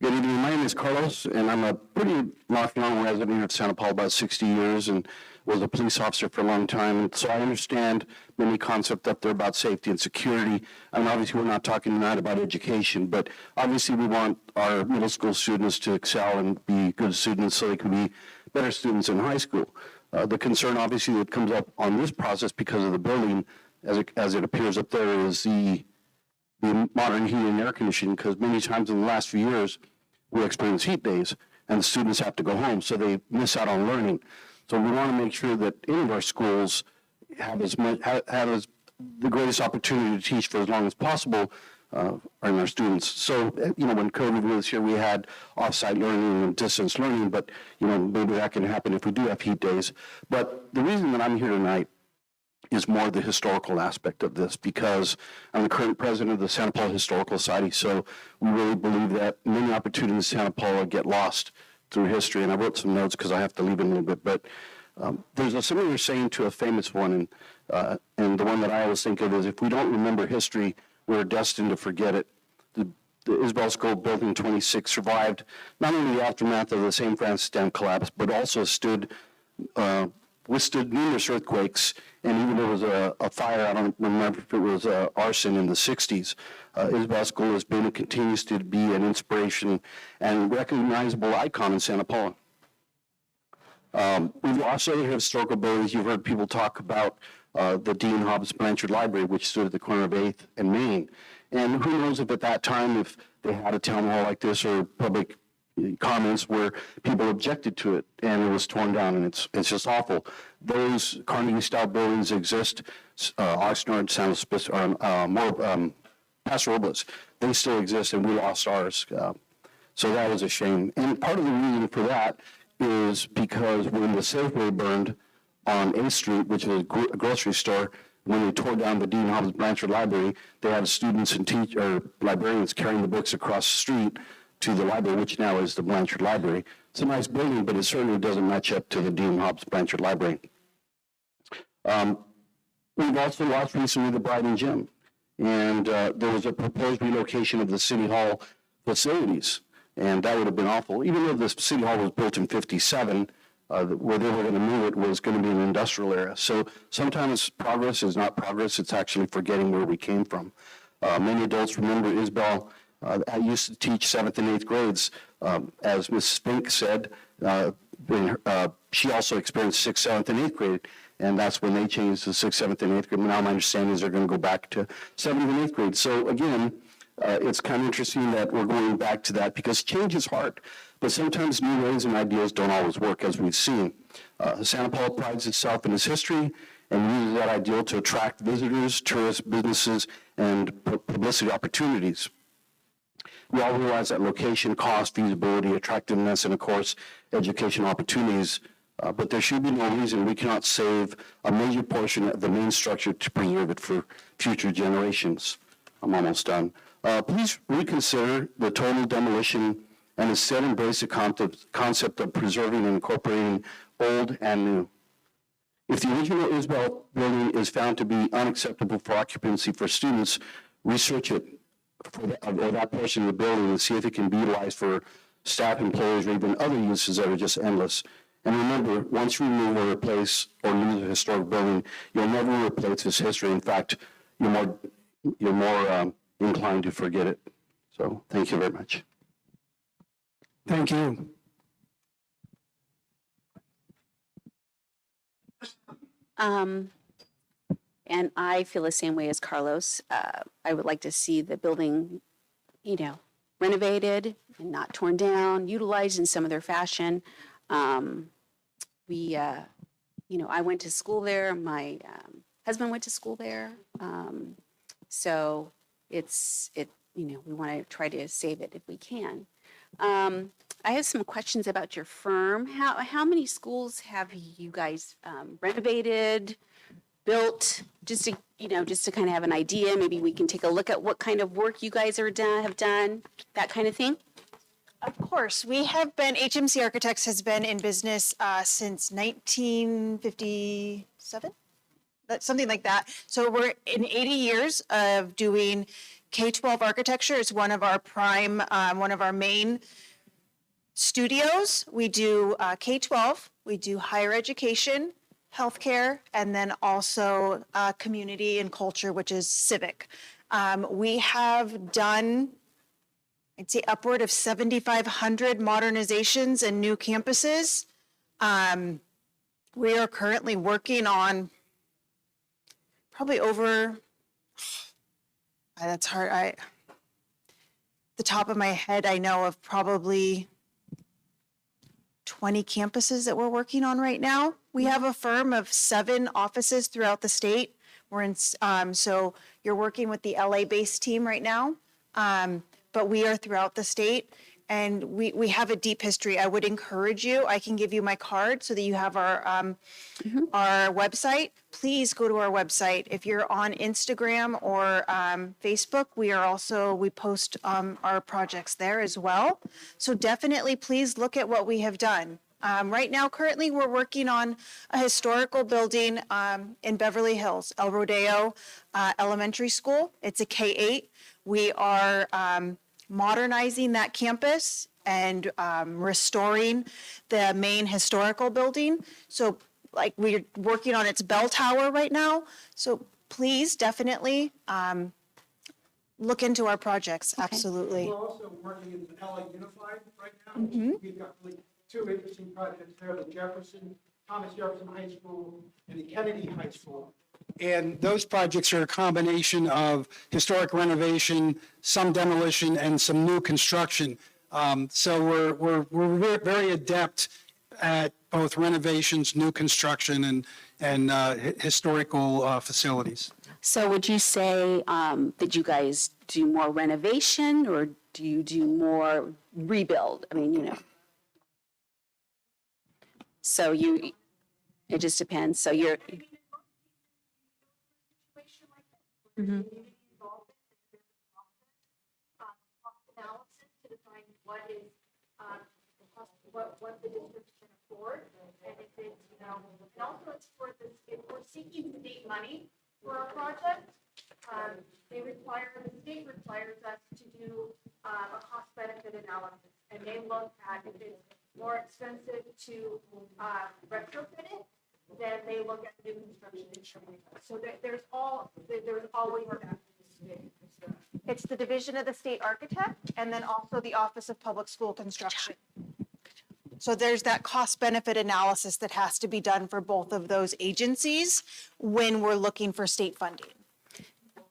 Good evening. My name is Carlos, and I'm a pretty lifelong resident of Santa Paula, about 60 years, and was a police officer for a long time. And so I understand many concepts up there about safety and security. And obviously, we're not talking tonight about education, but obviously, we want our middle school students to excel and be good students so they can be better students in high school. The concern, obviously, that comes up on this process because of the building, as it appears up there, is the modern heating and air conditioning, because many times in the last few years, we experience heat days, and the students have to go home, so they miss out on learning. So we want to make sure that any of our schools have the greatest opportunity to teach for as long as possible in our students. So, when COVID was here, we had off-site learning and distance learning, but, maybe that can happen if we do have heat days. But the reason that I'm here tonight is more the historical aspect of this, because I'm the current president of the Santa Paula Historical Society, so we really believe that many opportunities in Santa Paula get lost through history, and I wrote some notes because I have to leave in a little bit, but there's a similar saying to a famous one, and the one that I always think of is, if we don't remember history, we're destined to forget it. The Isabel School built in 26 survived not only the aftermath of the St. Francis Dam collapse, but also withstood numerous earthquakes, and even there was a fire, I don't remember if it was arson in the 60s. Isabel School has been and continues to be an inspiration and recognizable icon in Santa Paula. We've lost other historical buildings. You've heard people talk about the Dean Hobbs Blanchard Library, which stood at the corner of 8th and Main. And who knows if at that time, if they had a town hall like this or public comments where people objected to it and it was torn down, and it's just awful. Those Carnegie-style buildings exist. Oxnard, Paso Robles, they still exist, and we lost ours. So that was a shame. And part of the reason for that is because when the Safeway burned on 8th Street, which is a grocery store, when they tore down the Dean Hobbs Blanchard Library, they had students and librarians carrying the books across the street to the library, which now is the Blanchard Library. It's a nice building, but it certainly doesn't match up to the Dean Hobbs Blanchard Library. We've also lost recently the Brighton Gym, and there was a proposed relocation of the City Hall facilities, and that would have been awful. Even though the City Hall was built in '57, where they were going to move it was going to be an industrial area. So sometimes progress is not progress, it's actually forgetting where we came from. Many adults remember Isabel. I used to teach 7th and 8th grades. As Mrs. Fink said, she also experienced 6th, 7th, and 8th grade, and that's when they changed to 6th, 7th, and 8th grade. Now my understanding is they're going to go back to 7th and 8th grade. So again, It's kind of interesting that we're going back to that because change is hard, but sometimes new ways and ideas don't always work, as we've seen. Santa Paula prides itself in its history and uses that ideal to attract visitors, tourists, businesses, and publicity opportunities. We all realize that location, cost, feasibility, attractiveness, and of course, education opportunities, but there should be no reason we cannot save a major portion of the main structure to preserve it for future generations. I'm almost done. Please reconsider the total demolition and instead embrace the concept of preserving and incorporating old and new. If the original Isabel building is found to be unacceptable for occupancy for students, research it for that portion of the building and see if it can be utilized for staff, employees, or even other uses that are just endless. And remember, once you remove or replace or lose a historic building, you'll never replace its history. In fact, you're more inclined to forget it. So thank you very much. Thank you. And I feel the same way as Carlos. I would like to see the building, renovated and not torn down, utilized in some other fashion. I went to school there. My husband went to school there. So we want to try to save it if we can. I have some questions about your firm. How many schools have you guys renovated, built? Just to kind of have an idea. Maybe we can take a look at what kind of work you guys have done, that kind of thing. Of course, HMC Architects has been in business since 1957, something like that. So we're in 80 years of doing K-12 architecture. It's one of our one of our main studios. We do K-12, we do higher education, healthcare, and then also community and culture, which is civic. We have done, I'd say, upward of 7,500 modernizations and new campuses. We are currently working on probably over, that's hard, the top of my head, I know of probably 20 campuses that we're working on right now. We have a firm of 7 offices throughout the state. We're in, so you're working with the LA-based team right now, but we are throughout the state, and we have a deep history. I would encourage you, I can give you my card so that you have our website. Please go to our website. If you're on Instagram or Facebook, we post our projects there as well. So definitely please look at what we have done. Right now, currently, we're working on a historical building in Beverly Hills, El Rodeo Elementary School. It's a K-8. We are modernizing that campus and restoring the main historical building. So we're working on its bell tower right now. So please definitely look into our projects. Okay. Absolutely. We're also working in LA Unified right now. We've got really 2 interesting projects there, the Thomas Jefferson High School and the Kennedy High School. And those projects are a combination of historic renovation, some demolition, and some new construction. So we're very adept at both renovations, new construction, and historical facilities. So would you say that you guys do more renovation, or do you do more rebuild? I mean, So it just depends. So you're. Mm-hmm. Cost analysis to define what is what the district can afford, and if it's and also it's for this. If we're seeking state money for our project, the state requires us to do a cost benefit analysis, and they look at if it's more expensive to retrofit it, then they look at new construction. So there's always that. It's the Division of the State Architect, and then also the Office of Public School Construction. So there's that cost benefit analysis that has to be done for both of those agencies when we're looking for state funding.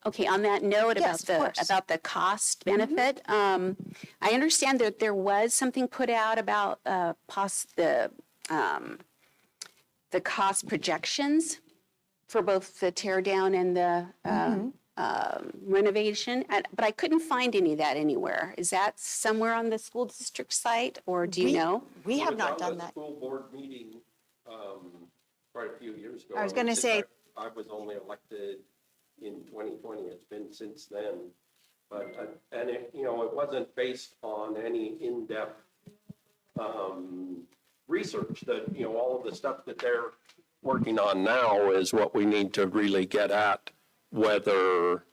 Okay, on that note Yes, of course. about the cost benefit, I understand that there was something put out about the cost projections for both the tear down and the renovation, but I couldn't find any of that anywhere. Is that somewhere on the school district site, or do you know? We have not done that. School board meeting, quite a few years ago. I was gonna say- I was only elected in 2020. It's been since then. But, and it, you know, it wasn't based on any in-depth, research that, you know, all of the stuff that they're working on now is what we need to really get at, whether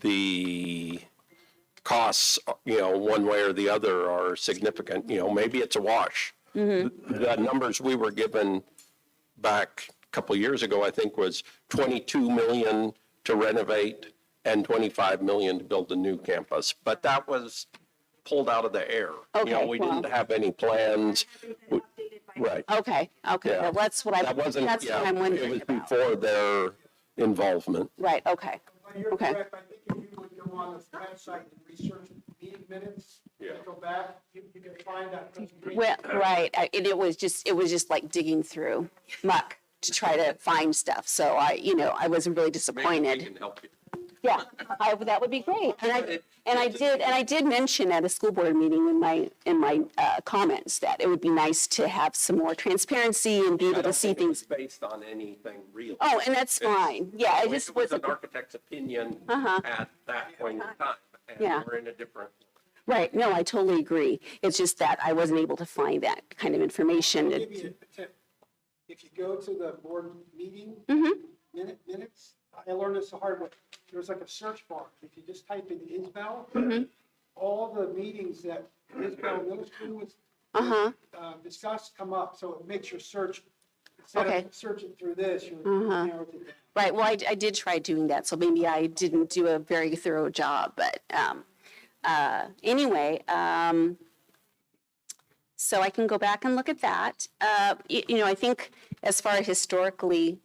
the costs, you know, one way or the other are significant. You know, maybe it's a wash. The numbers we were given back a couple of years ago, I think, was 22 million to renovate and 25 million to build a new campus. But that was pulled out of the air. You know, Okay, we well- didn't have any plans. Right. Okay, Yeah. well, that's what That wasn't, that's what I'm yeah, it wondering was about. before their involvement. Right, okay. You're Okay. correct. I think if you would go on the website and research meeting minutes, go back, you can find that presentation. Well, right, and it was just like digging through muck to try to find stuff. So I wasn't really Maybe we disappointed. can help you. Yeah, that would be great. And I did mention at a school board meeting in my comments that it would be nice to have some more transparency and be I able to don't see think it was things. based on anything real. Oh, and that's fine. Yeah, it just It was wasn't, an architect's opinion at that point in time. And Yeah. we're in a different. right. No, I totally agree. It's just that I wasn't able to find that kind of information. I'll give you a tip. If you go to the board meeting minutes, I learned this the hard way. There's like a search bar. If you just type in Isbell, all the meetings that Isbell Middle School was discussed come up. So it makes your search, instead Okay. of searching through this, you narrow it down. Right, well, I did try doing that, so maybe I didn't do a very thorough job, but anyway, so I can go back and look at that. I think as far as historically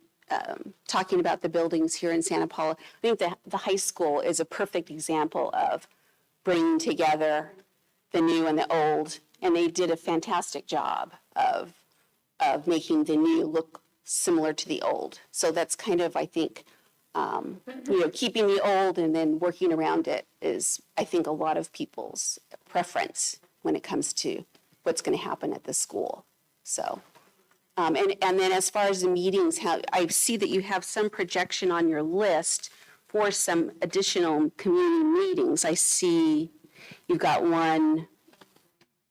talking about the buildings here in Santa Paula, I think the high school is a perfect example of bringing together the new and the old, and they did a fantastic job of making the new look similar to the old. So that's kind of, I think, keeping the old and then working around it is, I think, a lot of people's preference when it comes to what's going to happen at the school. So, and then as far as the meetings, I see that you have some projection on your list for some additional community meetings. I see you've got one.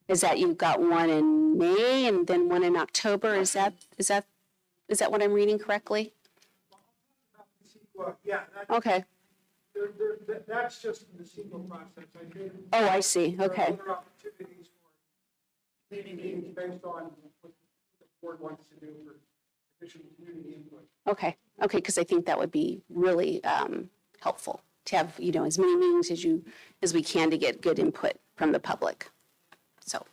Is that you've got one in May and then one in October? Is that what I'm reading correctly? Well, yeah, Okay. that's just the single process. I think Oh, I see. there are Okay. other opportunities for meetings based on what the board wants to do for additional community input. Okay. Because I think that would be really helpful to have, as many meetings as we can to get good input from the public. So,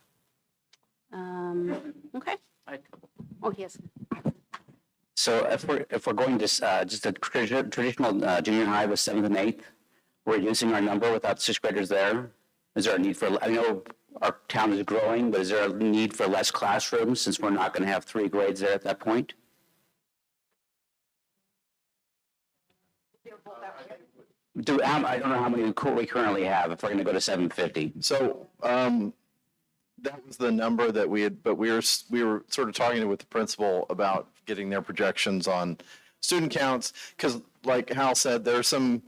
okay. Oh, yes. So if we're going to just a traditional junior high with 7th and 8th, we're reducing our number without 6th graders there. Is there a need for, I know our town is growing, but is there a need for less classrooms since we're not going to have 3 grades there at that point? I don't know how many we currently have if we're going to go to 750. So that was the number that we had, but we were sort of talking with the principal about getting their projections on student counts, because like Hal said, there's some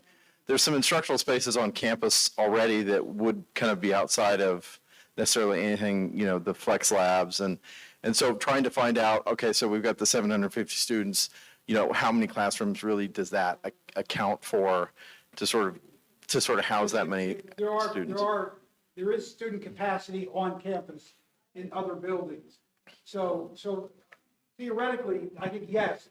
instructional spaces on campus already that would kind of be outside of necessarily anything, the flex labs, and so trying to find out, okay, so we've got the 750 students, how many classrooms really does that account for to sort of house that many students? There is student capacity on campus in other buildings. So theoretically, I think, yes,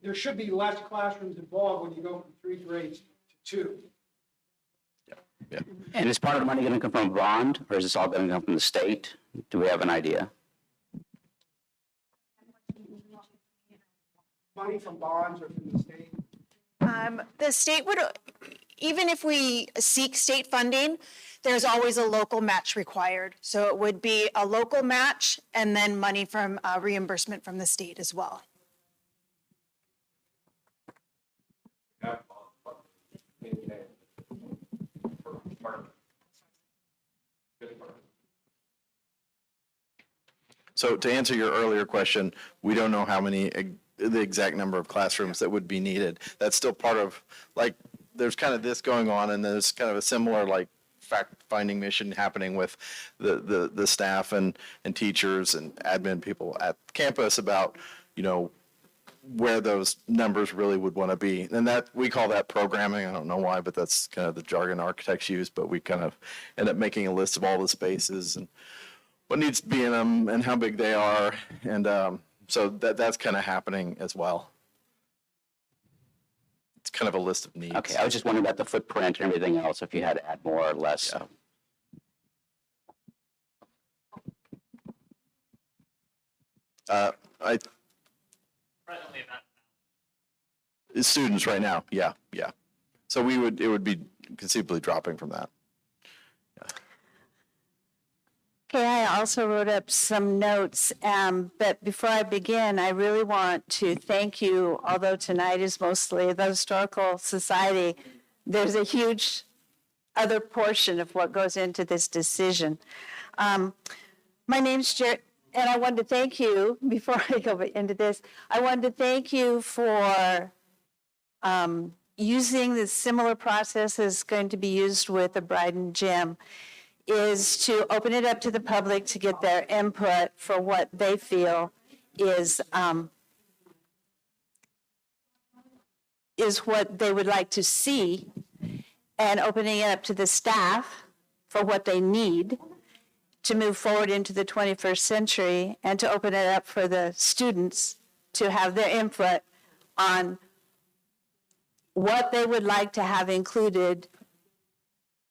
there should be less classrooms involved when you go from 3 grades to 2. Yeah. And is part of the money going to come from a bond, or is this all going to come from the state? Do we have an idea? Money from bonds or from the state. The state would, even if we seek state funding, there's always a local match required. So it would be a local match and then money from reimbursement from the state as well. So to answer your earlier question, we don't know how many, the exact number of classrooms that would be needed. That's still part of, like, there's kind of this going on, and there's kind of a similar, like, fact-finding mission happening with the staff and teachers and admin people at campus about, you know, where those numbers really would want to be. And that, we call that programming. I don't know why, but that's kind of the jargon architects use, but we kind of end up making a list of all the spaces and what needs to be in them and how big they are. And so that's kind of happening as well. It's kind of a list of needs. Okay, I was just wondering about the footprint and everything else, if you had to add more or less. Yeah. Students right now, yeah. So it would be conceivably dropping from that. Okay, I also wrote up some notes, but before I begin, I really want to thank you, although tonight is mostly the Historical Society, there's a huge other portion of what goes into this decision. My name's Jerry, and I wanted to thank you, before I go into this, I wanted to thank you for using the similar process that's going to be used with the Bryden Gym, is to open it up to the public to get their input for what they feel is what they would like to see, and opening it up to the staff for what they need to move forward into the 21st century, and to open it up for the students to have their input on what they would like to have included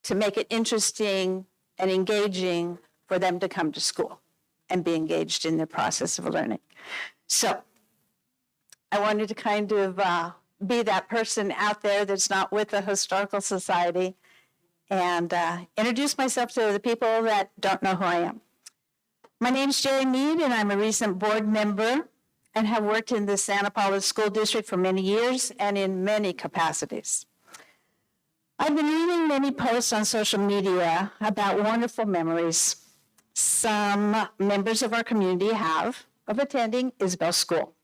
to make it interesting and engaging for them to come to school and be engaged in the process of learning. So I wanted to kind of be that person out there that's not with the Historical Society, and introduce myself to the people that don't know who I am. My name's Jerry Mead, and I'm a recent board member and have worked in the Santa Paula School District for many years and in many capacities. I've been reading many posts on social media about wonderful memories some members of our community have of attending Isbell School.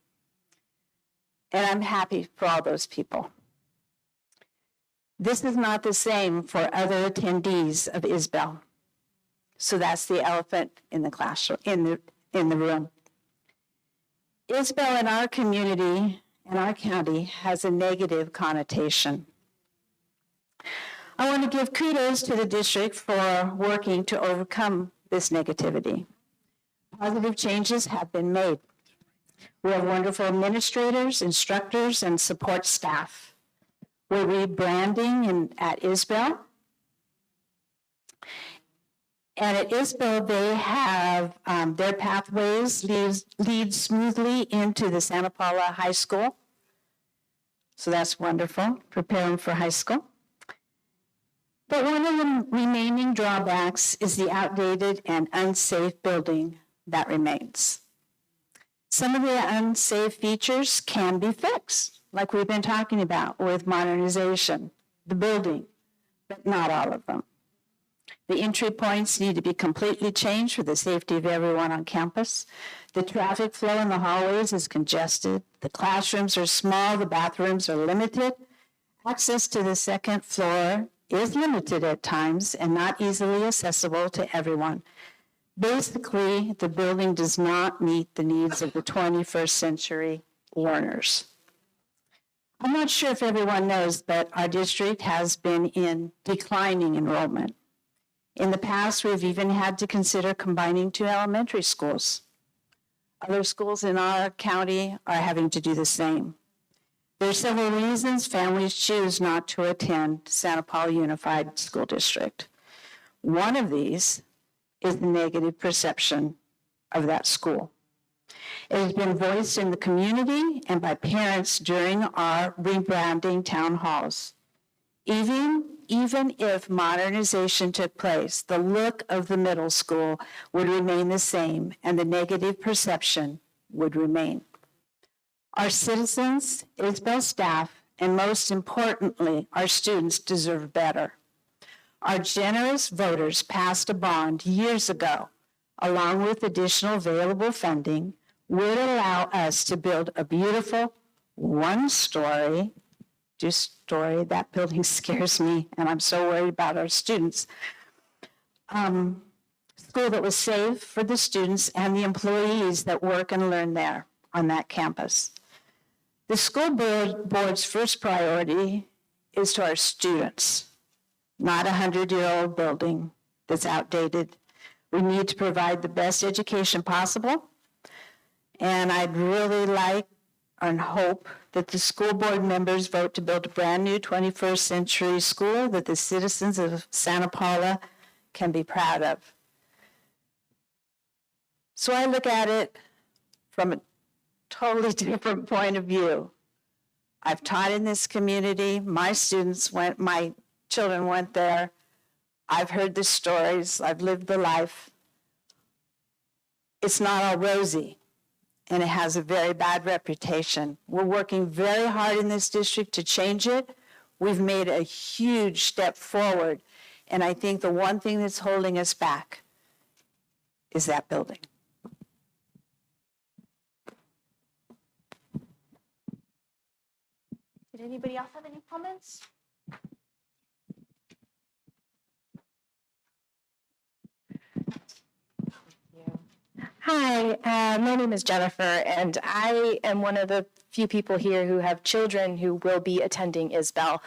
And I'm happy for all those people. This is not the same for other attendees of Isbell. So that's the elephant in the classroom, in the room. Isbell in our community and our county has a negative connotation. I want to give kudos to the district for working to overcome this negativity. Positive changes have been made. We have wonderful administrators, instructors, and support staff. We're rebranding at Isbell. And at Isbell, they have their pathways lead smoothly into the Santa Paula High School. So that's wonderful, preparing for high school. But one of the remaining drawbacks is the outdated and unsafe building that remains. Some of the unsafe features can be fixed, like we've been talking about with modernization, the building, but not all of them. The entry points need to be completely changed for the safety of everyone on campus. The traffic flow in the hallways is congested. The classrooms are small, the bathrooms are limited. Access to the second floor is limited at times and not easily accessible to everyone. Basically, the building does not meet the needs of the 21st century learners. I'm not sure if everyone knows, but our district has been in declining enrollment. In the past, we've even had to consider combining two elementary schools. Other schools in our county are having to do the same. There are several reasons families choose not to attend Santa Paula Unified School District. One of these is the negative perception of that school. It has been voiced in the community and by parents during our rebranding town halls. Even if modernization took place, the look of the middle school would remain the same and the negative perception would remain. Our citizens, Isabel staff, and most importantly, our students deserve better. Our generous voters passed a bond years ago, along with additional available funding, would allow us to build a beautiful one-story, two-story, that building scares me, and I'm so worried about our students, school that was safe for the students and the employees that work and learn there on that campus. The school board's first priority is to our students, not a 100-year-old building that's outdated. We need to provide the best education possible, and I'd really like and hope that the school board members vote to build a brand new 21st century school that the citizens of Santa Paula can be proud of. So I look at it from a totally different point of view. I've taught in this community. My children went there. I've heard the stories. I've lived the life. It's not all rosy, and it has a very bad reputation. We're working very hard in this district to change it. We've made a huge step forward, and I think the one thing that's holding us back is that building. Did anybody else have any comments? Hi, my name is Jennifer, and I am one of the few people here who have children who will be attending Isbell.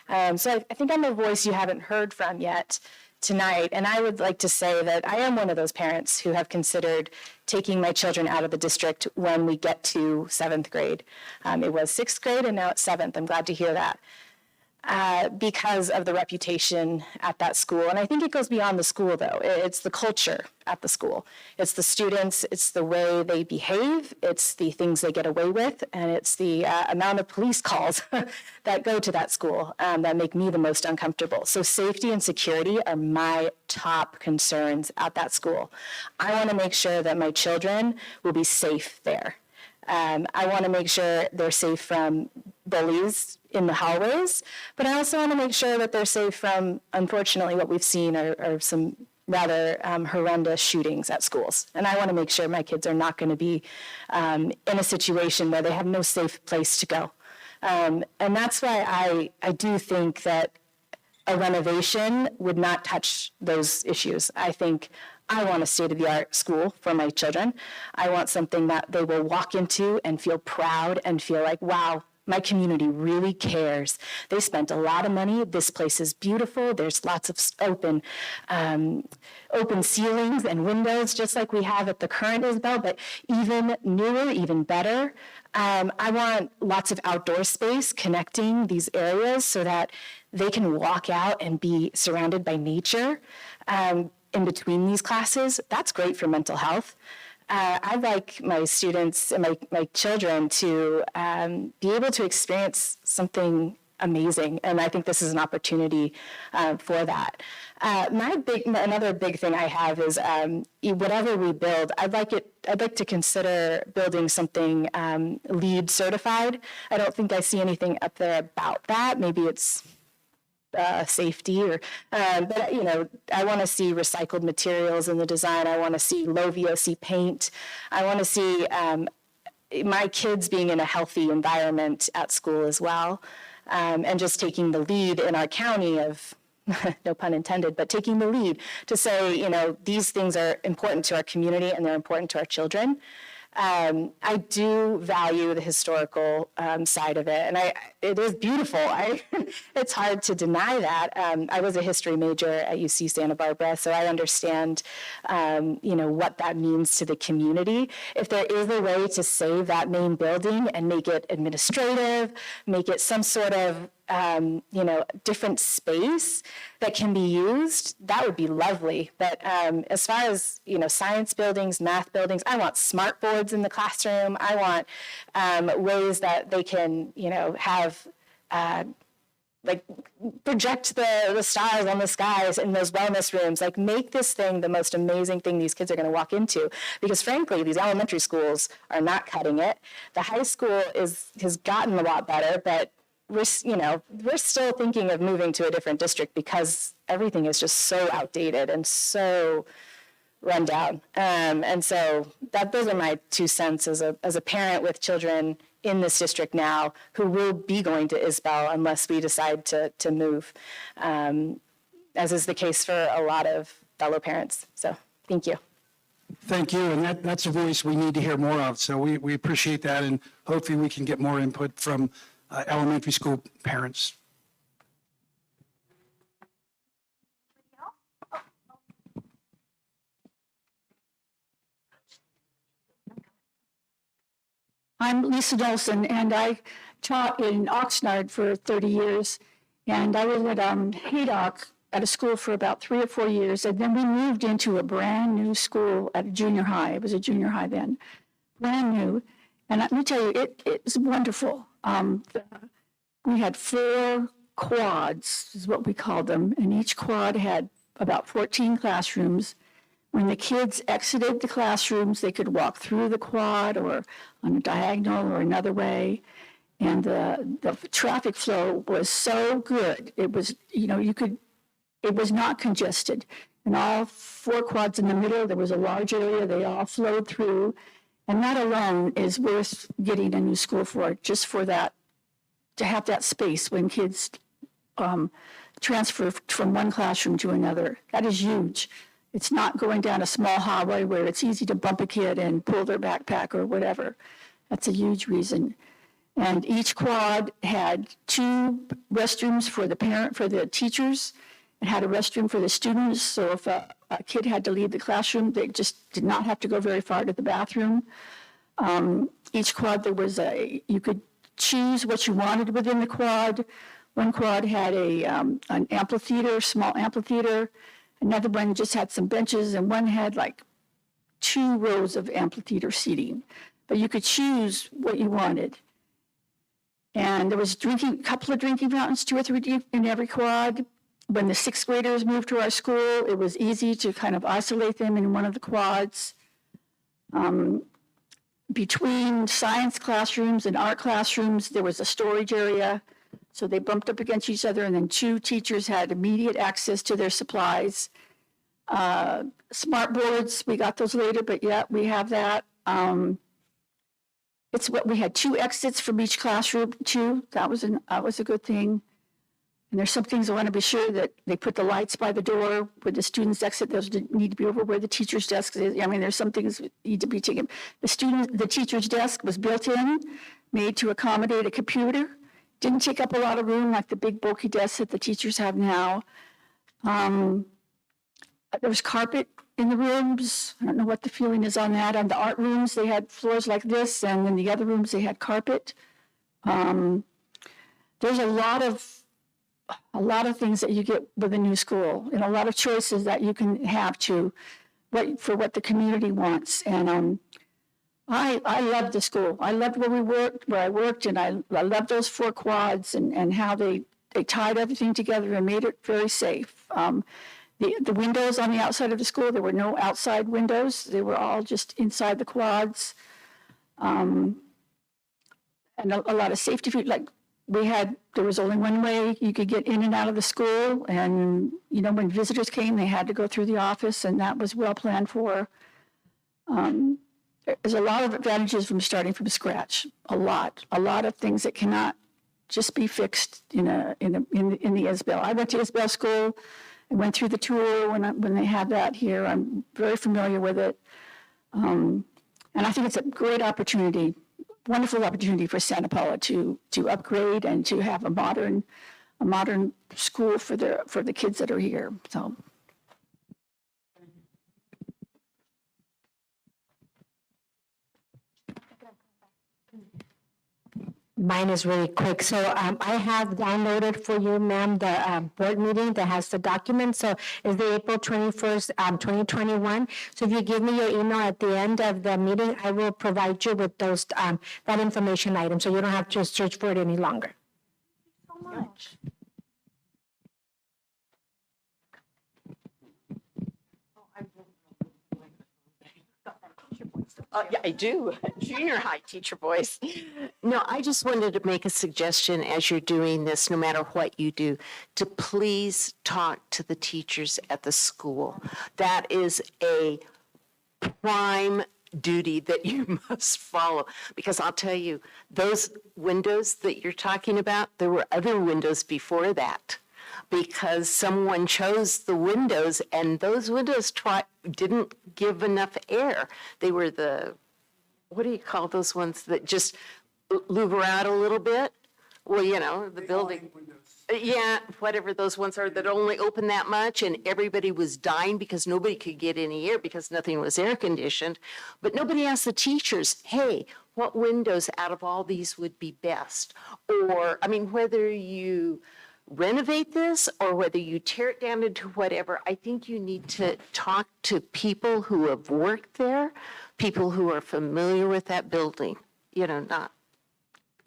So I think I'm a voice you haven't heard from yet tonight, and I would like to say that I am one of those parents who have considered taking my children out of the district when we get to 7th grade. It was 6th grade, and now it's 7th. I'm glad to hear that. Because of the reputation at that school. And I think it goes beyond the school, though. It's the culture at the school. It's the students, it's the way they behave, it's the things they get away with, and it's the amount of police calls that go to that school that make me the most uncomfortable. So safety and security are my top concerns at that school. I want to make sure that my children will be safe there. I want to make sure they're safe from bullies in the hallways, but I also want to make sure that they're safe from, unfortunately, what we've seen are some rather horrendous shootings at schools. And I want to make sure my kids are not going to be in a situation where they have no safe place to go. And that's why I do think that a renovation would not touch those issues. I think I want a state-of-the-art school for my children. I want something that they will walk into and feel proud and feel like, wow, my community really cares. They spent a lot of money. This place is beautiful. There's lots of open ceilings and windows, just like we have at the current Isbell, but even newer, even better. I want lots of outdoor space connecting these areas so that they can walk out and be surrounded by nature in between these classes. That's great for mental health. I'd like my students and my children to be able to experience something amazing, and I think this is an opportunity for that. Another big thing I have is whatever we build, I'd like to consider building something LEED certified. I don't think I see anything up there about that. Maybe it's safety, but I want to see recycled materials in the design. I want to see low VOC paint. I want to see my kids being in a healthy environment at school as well, and just taking the lead in our county of, no pun intended, but taking the lead to say, these things are important to our community and they're important to our children. I do value the historical side of it, and it is beautiful. It's hard to deny that. I was a history major at UC Santa Barbara, so I understand, what that means to the community. If there is a way to save that main building and make it administrative, make it some sort of different space that can be used, that would be lovely. But as far as, science buildings, math buildings, I want smart boards in the classroom. I want ways that they can, have like project the stars on the skies in those wellness rooms, like make this thing the most amazing thing these kids are going to walk into. Because frankly, these elementary schools are not cutting it. The high school has gotten a lot better, but we're still thinking of moving to a different district because everything is just so outdated and so run down. And so those are my 2 cents as a parent with children in this district now who will be going to Isbell unless we decide to move, as is the case for a lot of fellow parents. So thank you. Thank you, and that's a voice we need to hear more of, so we appreciate that, and hopefully we can get more input from elementary school parents. I'm Lisa Dolson, and I taught in Oxnard for 30 years. And I was at Haydock at a school for about 3 or 4 years. And then we moved into a brand new school at a junior high. It was a junior high then, brand new. And let me tell you, it was wonderful. We had 4 quads, is what we called them. And each quad had about 14 classrooms. When the kids exited the classrooms, they could walk through the quad or on a diagonal or another way. And the traffic flow was so good. It was, it was not congested. And all 4 quads in the middle, there was a large area they all flowed through. And that alone is worth getting a new school for, just for that, to have that space when kids transfer from one classroom to another. That is huge. It's not going down a small hallway where it's easy to bump a kid and pull their backpack or whatever. That's a huge reason. And each quad had 2 restrooms for the teachers. It had a restroom for the students. So if a kid had to leave the classroom, they just did not have to go very far to the bathroom. Each quad, you could choose what you wanted within the quad. One quad had an amphitheater, small amphitheater. Another one just had some benches, and one had like 2 rows of amphitheater seating. But you could choose what you wanted. And there was a couple of drinking fountains, 2 or 3 in every quad. When the 6th graders moved to our school, it was easy to kind of isolate them in one of the quads. Between science classrooms and art classrooms, there was a storage area. So they bumped up against each other, and then 2 teachers had immediate access to their supplies. Smart boards, we got those later, but yeah, we have that. We had 2 exits from each classroom too. That was a good thing. And there's some things I want to be sure that they put the lights by the door where the students exit. Those need to be over where the teacher's desk is. I mean, there's some things that need to be taken. The teacher's desk was built in, made to accommodate a computer. Didn't take up a lot of room like the big bulky desks that the teachers have now. There was carpet in the rooms. I don't know what the feeling is on that. On the art rooms, they had floors like this, and in the other rooms, they had carpet. There's a lot of things that you get with a new school, and a lot of choices that you can have for what the community wants. And I loved the school. I loved where I worked, and I loved those 4 quads and how they tied everything together and made it very safe. The windows on the outside of the school, there were no outside windows. They were all just inside the quads. And a lot of safety, like there was only one way you could get in and out of the school. And, when visitors came, they had to go through the office, and that was well planned for. There's a lot of advantages from starting from scratch. A lot of things that cannot just be fixed in the Isbell. I went to Isbell School. I went through the tour when they had that here. I'm very familiar with it, and I think it's a great opportunity, wonderful opportunity for Santa Paula to upgrade and to have a modern school for the kids that are here. So. Mine is really quick. So I have downloaded for you, ma'am, the board meeting that has the document. So it's the April 21st, 2021. So if you give me your email at the end of the meeting, I will provide you with those that information item. So you don't have to search for it any longer. So much. Yeah, I do. Junior high teacher voice. No, I just wanted to make a suggestion as you're doing this, no matter what you do, to please talk to the teachers at the school. That is a prime duty that you must follow. Because I'll tell you, those windows that you're talking about, there were other windows before that. Because someone chose the windows and those windows didn't give enough air. They were the, what do you call those ones that just louver out a little bit? Well, you know, the building. Yeah, whatever those ones are that only open that much, and everybody was dying because nobody could get any air because nothing was air conditioned. But nobody asked the teachers, hey, what windows out of all these would be best? Or, I mean, whether you renovate this or whether you tear it down into whatever, I think you need to talk to people who have worked there, people who are familiar with that building. You know, not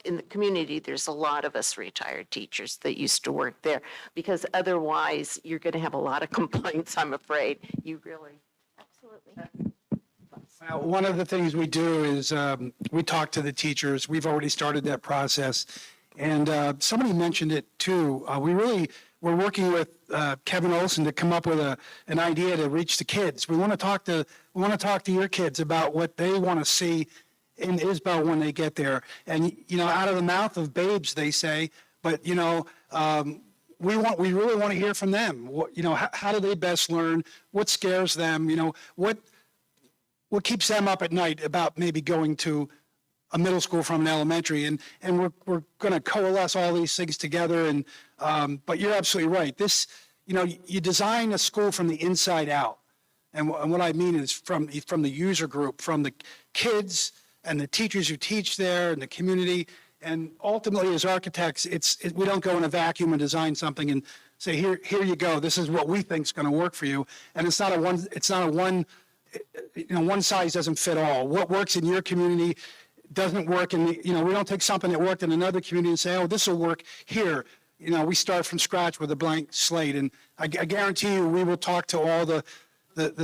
in the community, there's a lot of us retired teachers that used to work there, because otherwise you're going to have a lot of complaints, I'm afraid. You really. Absolutely. One of the things we do is we talk to the teachers. We've already started that process. And somebody mentioned it too. We're working with Kevin Olson to come up with an idea to reach the kids. We want to talk to your kids about what they want to see in Isbell when they get there. And, you know, out of the mouth of babes, they say, but, you know, we really want to hear from them. What, you know, how do they best learn? What scares them? You know, what keeps them up at night about maybe going to a middle school from an elementary, and we're going to coalesce all these things together. And but you're absolutely right. This, you know, you design a school from the inside out, and what I mean is from the user group, from the kids and the teachers who teach there and the community. And ultimately, as architects, we don't go in a vacuum and design something and say, here you go. This is what we think is going to work for you. And it's not a one. You know, one size doesn't fit all. What works in your community doesn't work in you know, we don't take something that worked in another community and say, oh, this will work here. You know, we start from scratch with a blank slate. And I guarantee you, we will talk to all the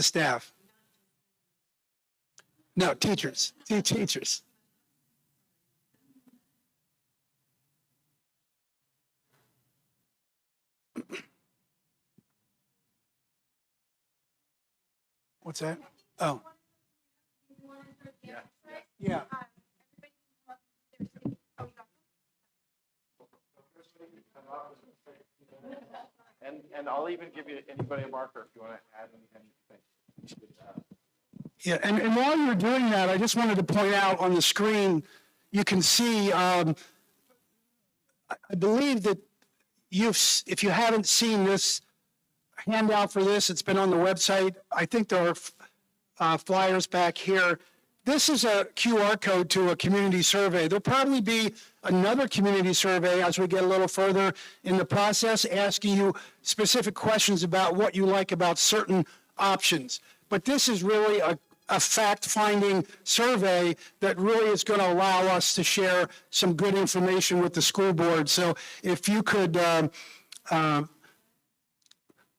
staff. No, teachers. Teachers. What's that? Oh. Yeah. And I'll even give you anybody a marker if you want to add anything. Yeah, and while you're doing that, I just wanted to point out on the screen, you can see, I believe that if you haven't seen this handout for this, it's been on the website. I think there are flyers back here. This is a QR code to a community survey. There'll probably be another community survey as we get a little further in the process, asking you specific questions about what you like about certain options. But this is really a fact-finding survey that really is going to allow us to share some good information with the school board. So if you could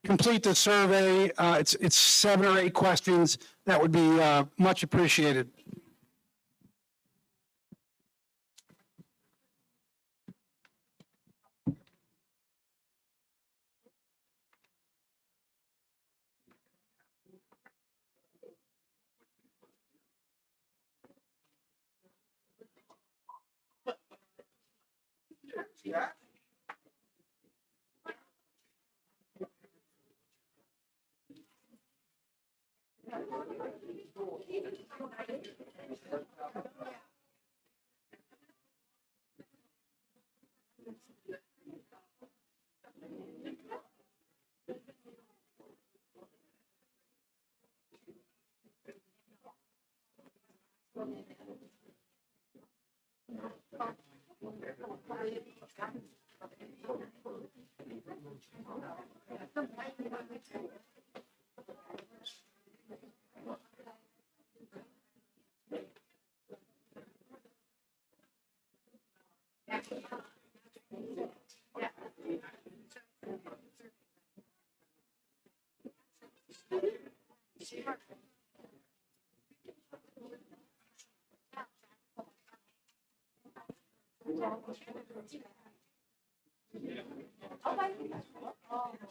complete the survey, it's 7 or 8 questions, that would be much appreciated.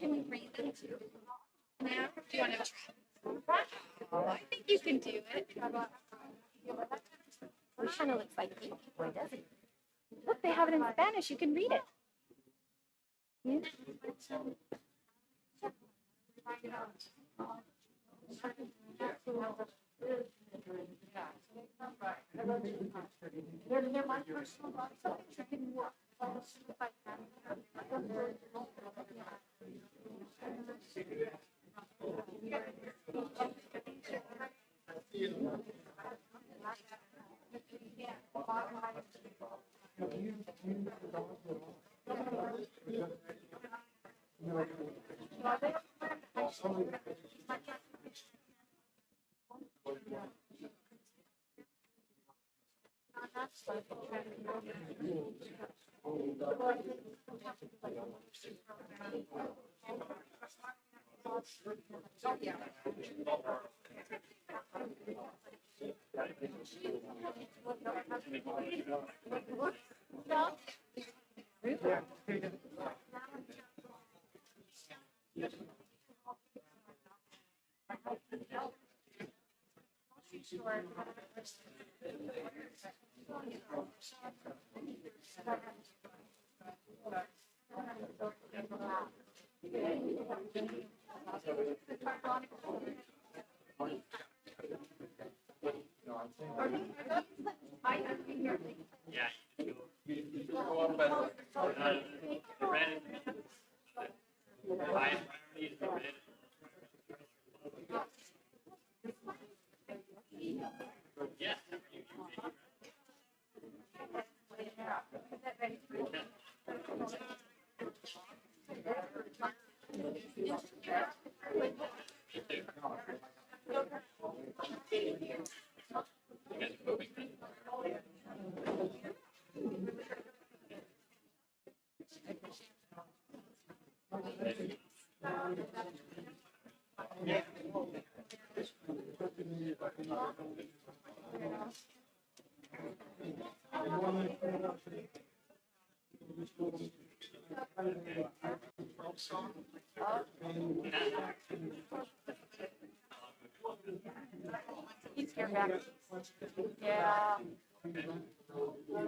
Can we read them too? Now, do you want to try? Oh, I think you can do it. It kind of looks like Ink Boy, doesn't it? Look, they have it in Spanish. You can read it. They're my personal box. I can work. He's here back. Yeah.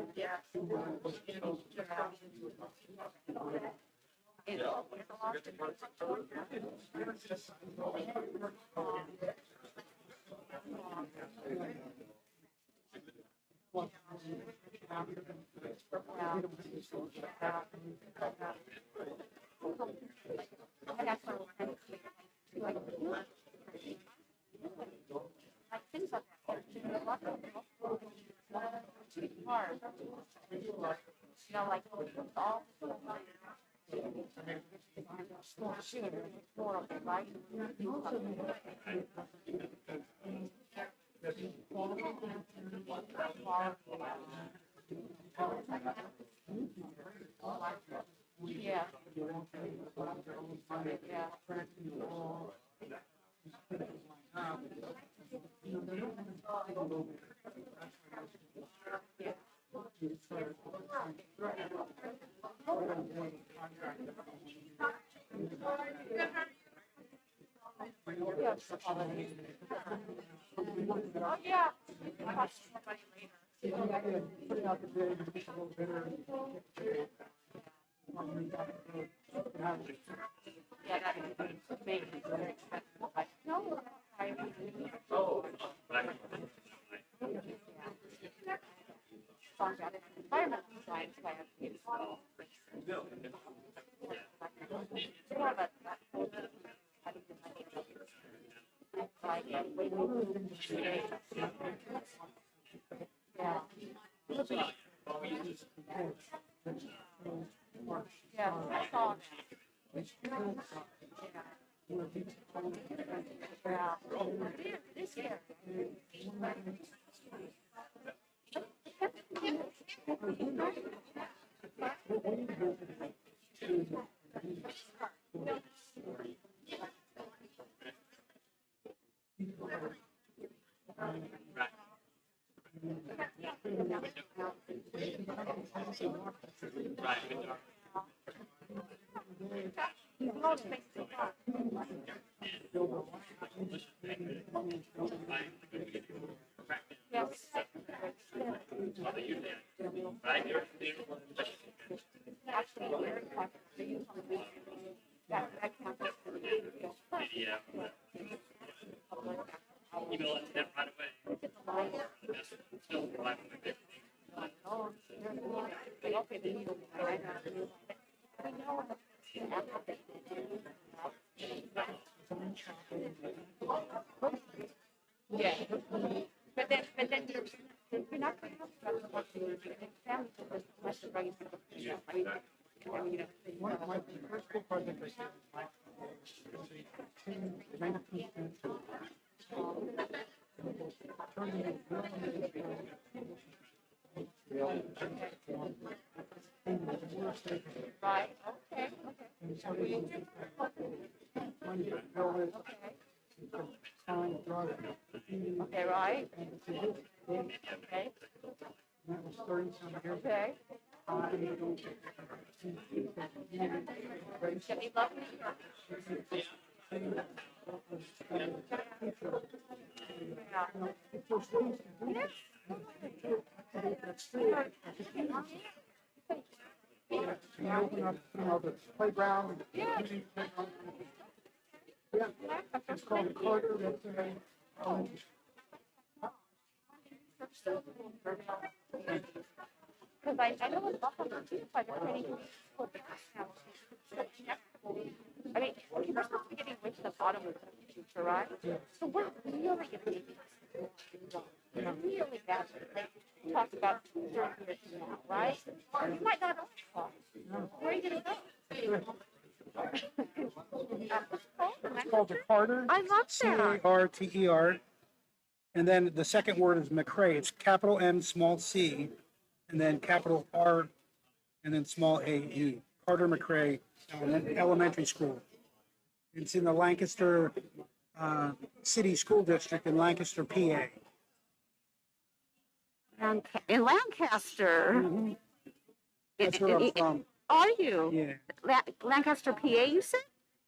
Yeah. Oh, yeah. I'll talk to somebody later. Putting out the bid, a little bidder. Yeah, that may be very expensive. No, I. Oh. Environmental science lab. Yeah. Yeah, I saw that. Yeah. This year. Yeah. But then you're not going to have to family members unless you're bringing people. I mean, My first school project I did right, okay, okay, right. Okay. That was 30-some years ago. Okay. Should be lovely. You open up, the playground. Yeah. It's called Carter. Because I know it's Buffalo too, but they're training people to I mean, okay, we're supposed to be getting rich at the bottom of the future, right? So we're really getting really bad. Like, talk about 30 years from now, right? You might not know. Where are you going to go? It's called the Carter. I love that. Carter. And then the second word is McCrae. It's capital M, small c, and then capital R, and then small a-e. Carter McCrae Elementary School. It's in the Lancaster City School District in Lancaster, PA. In Lancaster. That's where I'm from. Are you? Yeah. Lancaster, PA, you said?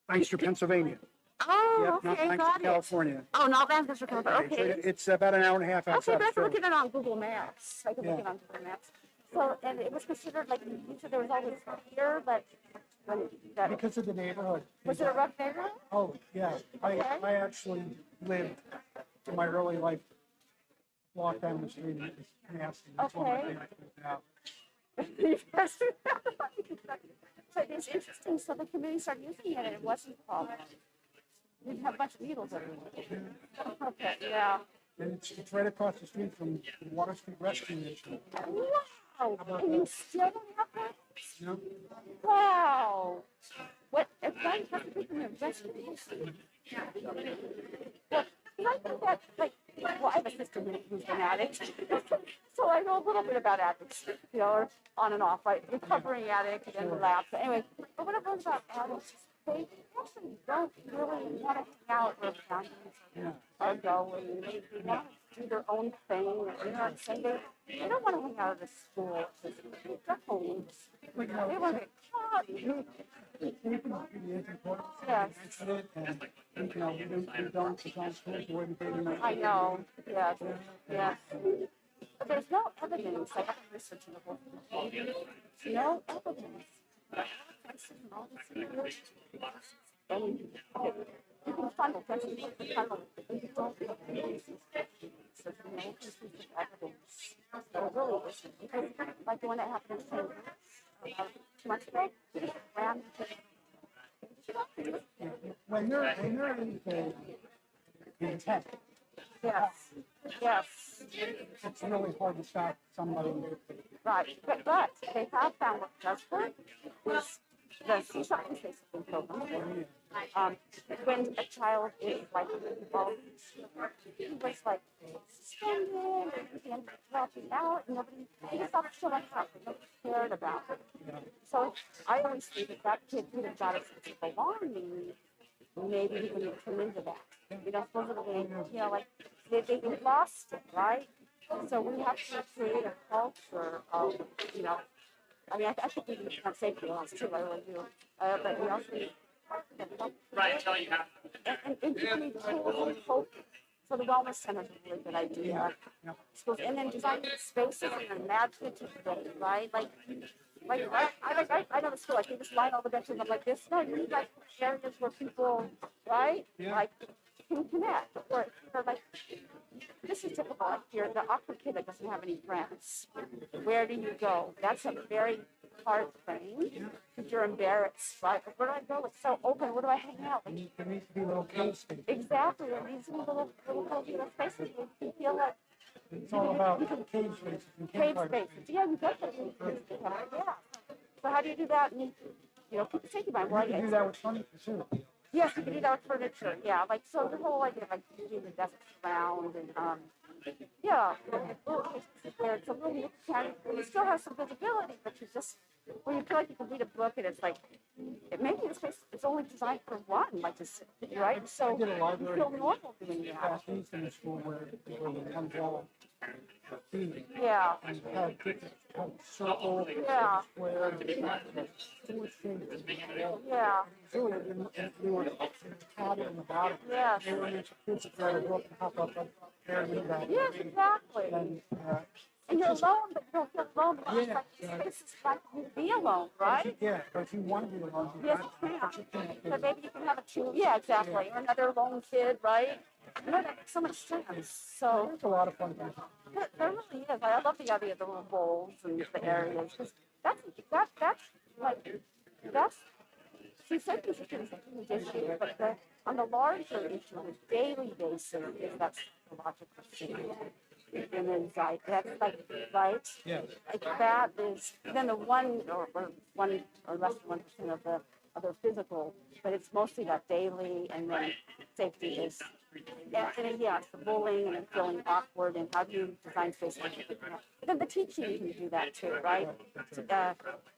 Lancaster, Pennsylvania. Oh, Yep, not okay, Lancaster, got it. California. Oh, not Lancaster, California. So Okay. it's about an hour and a half Okay, outside but I of can look Philly. at it on Google Maps. I can look Yeah. it on Google Maps. So, and it was considered like, you said there was always fear, but that, Because of the neighborhood. was it a rough neighborhood? Oh, yeah. I actually lived in my early life, walked down the street, and it was nasty. That's one of my Okay. favorite things now. Yes. But it's interesting, so the community started using it and it wasn't a problem. You didn't have a bunch of needles everywhere. Okay, yeah. And it's right across the street from the Water Street Rescue Mission. Wow, and you still don't have that? You know? Wow. What, if that has to be from your investigation? Well, I think that, like, well, I have a sister who's an addict, so I know a little bit about addicts, you know, or on and off, right? Recovering addict and then relapse. Anyway, but what I've learned about addicts, they actually don't really want to hang out where families are going. They want to do their own thing. You know what I'm saying? They don't want to hang out at the school. They're homes. They want to get caught. Yes. And, you know, we don't sometimes schools the way we pay them. I know. Yes. Yes. But there's no evidence. Like I've been researching the whole thing. No evidence. And you can find offensive, you can find you don't have evidence. So there's no conclusive evidence. There really isn't. Because like the one that happened in St. Louis 2 months ago, he just ran When you're in tech, Yes, yes, It's really hard to stop somebody. right. But they have found what does work is the seesaw basically program. When a child is like involved, he was like suspended and dropping out, and nobody, he just thought so much up, nobody cared about it. So I always think that that kid could have got a sense of belonging. Maybe he wouldn't turn into that. You know, supposedly, you know, like they lost it, right? So we have to create a culture of, you know, I mean, I think we need to have safety laws too, I really do. But we also need and people need tools and hope. So the wellness center is a really good idea. And then designing spaces in an imaginative way, right? Like I know the school, like, you just line all the benches up like this. No, you need like areas where people, right? Like, can connect. Or like, this is typical. Like, you're the awkward kid that doesn't have any friends. Where do you go? That's a very hard thing. Because you're embarrassed, right? But where do I go? It's so open. Where do I hang out? Like, There needs to be little cave space. exactly. There needs to be little spaces where you feel like It's all about cave spaces. cave spaces. Yeah, you get those. Yeah. So how do you do that? And you know, keep safety mind. Well, You can do that with furniture too. yes, you can do that with furniture. Yeah, like so the whole idea, like moving the desks around and yeah, where it's a little you still have some visibility, but you just where you feel like you can read a book and it's like maybe the space is only designed for one, like this, right? So you feel normal doing that. In the school where people would come down. Yeah. And have circle, Yeah. square, Yeah. they were padded in the bottom. Yes. They were in kids that read a book and hop up there and read that. Yes, exactly. And you're alone, but you don't feel alone. Yeah. Like, this is like you to be alone, right? Yeah, but if you want to be alone, Yes, you can. So maybe you can have a two. Yeah, exactly. Or another lone kid, right? You know, that makes so much sense. So there's a lot of fun things. there really is. I love the idea of the little bowls and the areas. Because that's like, that's, see, safety is a huge issue, but on the larger issue, on a daily basis, is that psychological issue. And anxiety, that's like, right? Yeah. Like that is, then the one or less than 1% of the other physical, but it's mostly that daily, and then safety is, and yeah, it's the bullying and then feeling awkward and how do you design spaces. But then the teaching can do that too, right?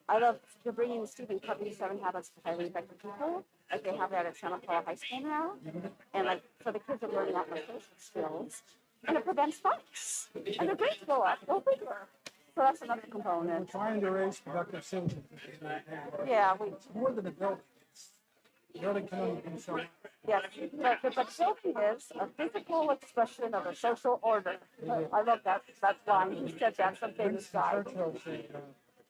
I love, you're bringing Stephen Covey's 7 Habits of Highly Effective People, like they have that at Santa Paula High School now, and like, so the kids are learning application skills, and it prevents fights, and their grades go up, go bigger. So that's another component. We're trying to raise productive citizens. Yeah, It's more than a building. The building can only do so much. yes, but building is a physical expression of a social order. I love that line. He said that, some famous guy. Churchill said,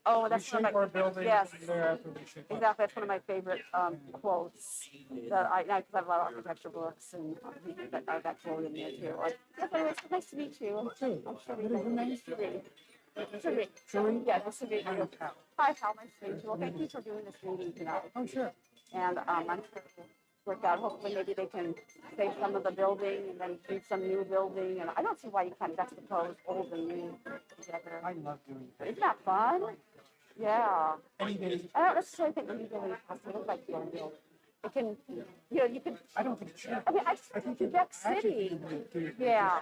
Oh, that's we one shape of our my, buildings yes, and thereafter we shape our. exactly. That's one of my favorite quotes. That I have a lot of architecture books and that quote in there too. Yes, anyways, nice to meet you. I'm Sheree. Sheree? Yeah, nice to meet you. Hi, Hal. Nice to meet you. Well, thank you for doing this meeting tonight. Oh, sure. And I'm sure it'll work out. Hopefully, maybe they can save some of the building and then do some new building. And I don't see why you can't juxtapose old and new together. I love doing that. Isn't that fun? Yeah. Any day. I don't necessarily think the new building has to look like the old building. It can, you can. I don't think it should. I mean, I think Quebec City. Yeah.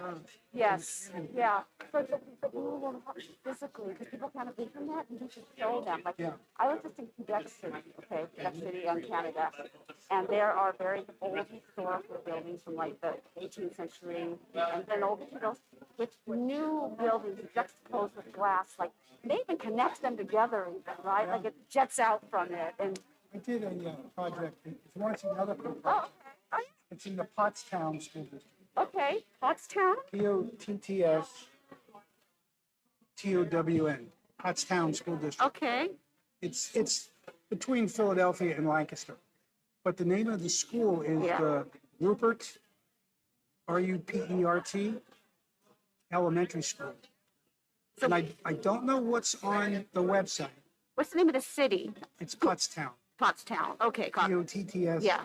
Yes. Yeah. But you won't have physically, because people can't envision that, and you should show them. Like, I was just in Quebec City, okay, Quebec City in Canada, and there are very old historical buildings from like the 18th century, and then old, with new buildings juxtaposed with glass, like they even connect them together, even, right? Like it jets out from it, and. I did a project, if you want to see another project, Oh, okay. it's in the Pottstown School District. Okay, Pottstown? Pottstown, Pottstown School District. Okay. It's between Philadelphia and Lancaster. But the name of the school is Rupert, Rupert, Elementary School. And I don't know what's on the website. What's the name of the city? It's Pottstown. Pottstown. Okay. Potts. Yeah.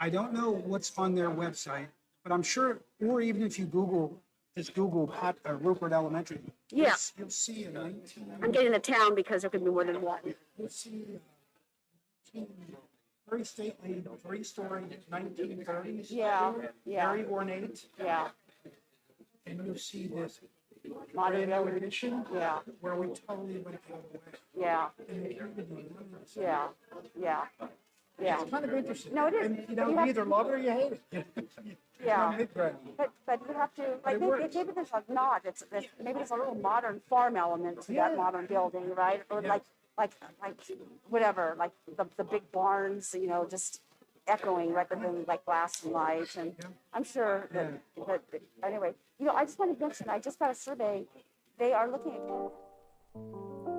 I don't know what's on their website, But I'm sure, or even if you just Google Rupert Elementary. Yeah. You'll see a 19. I'm getting the town because there could be more than one. You'll see very stately, three-story, 1930s. Yeah, yeah. Very ornate. Yeah. And you'll see this Modern brand new addition. Yeah. Where we totally went the other way. Yeah. And the community wanted to see Yeah. Yeah. Yeah. It's kind of interesting. No, it is. And, you But know, you you have- either love it or you hate it. Yeah. Mid-ground. But you have to, like, it maybe, works. maybe there's a nod, maybe there's a little modern farm element to that modern building, right? Or like whatever, like the big barns, you know, just echoing rather than like glass and light. And I'm sure that, anyway, you know, I just want to mention, I just got a survey. They are looking at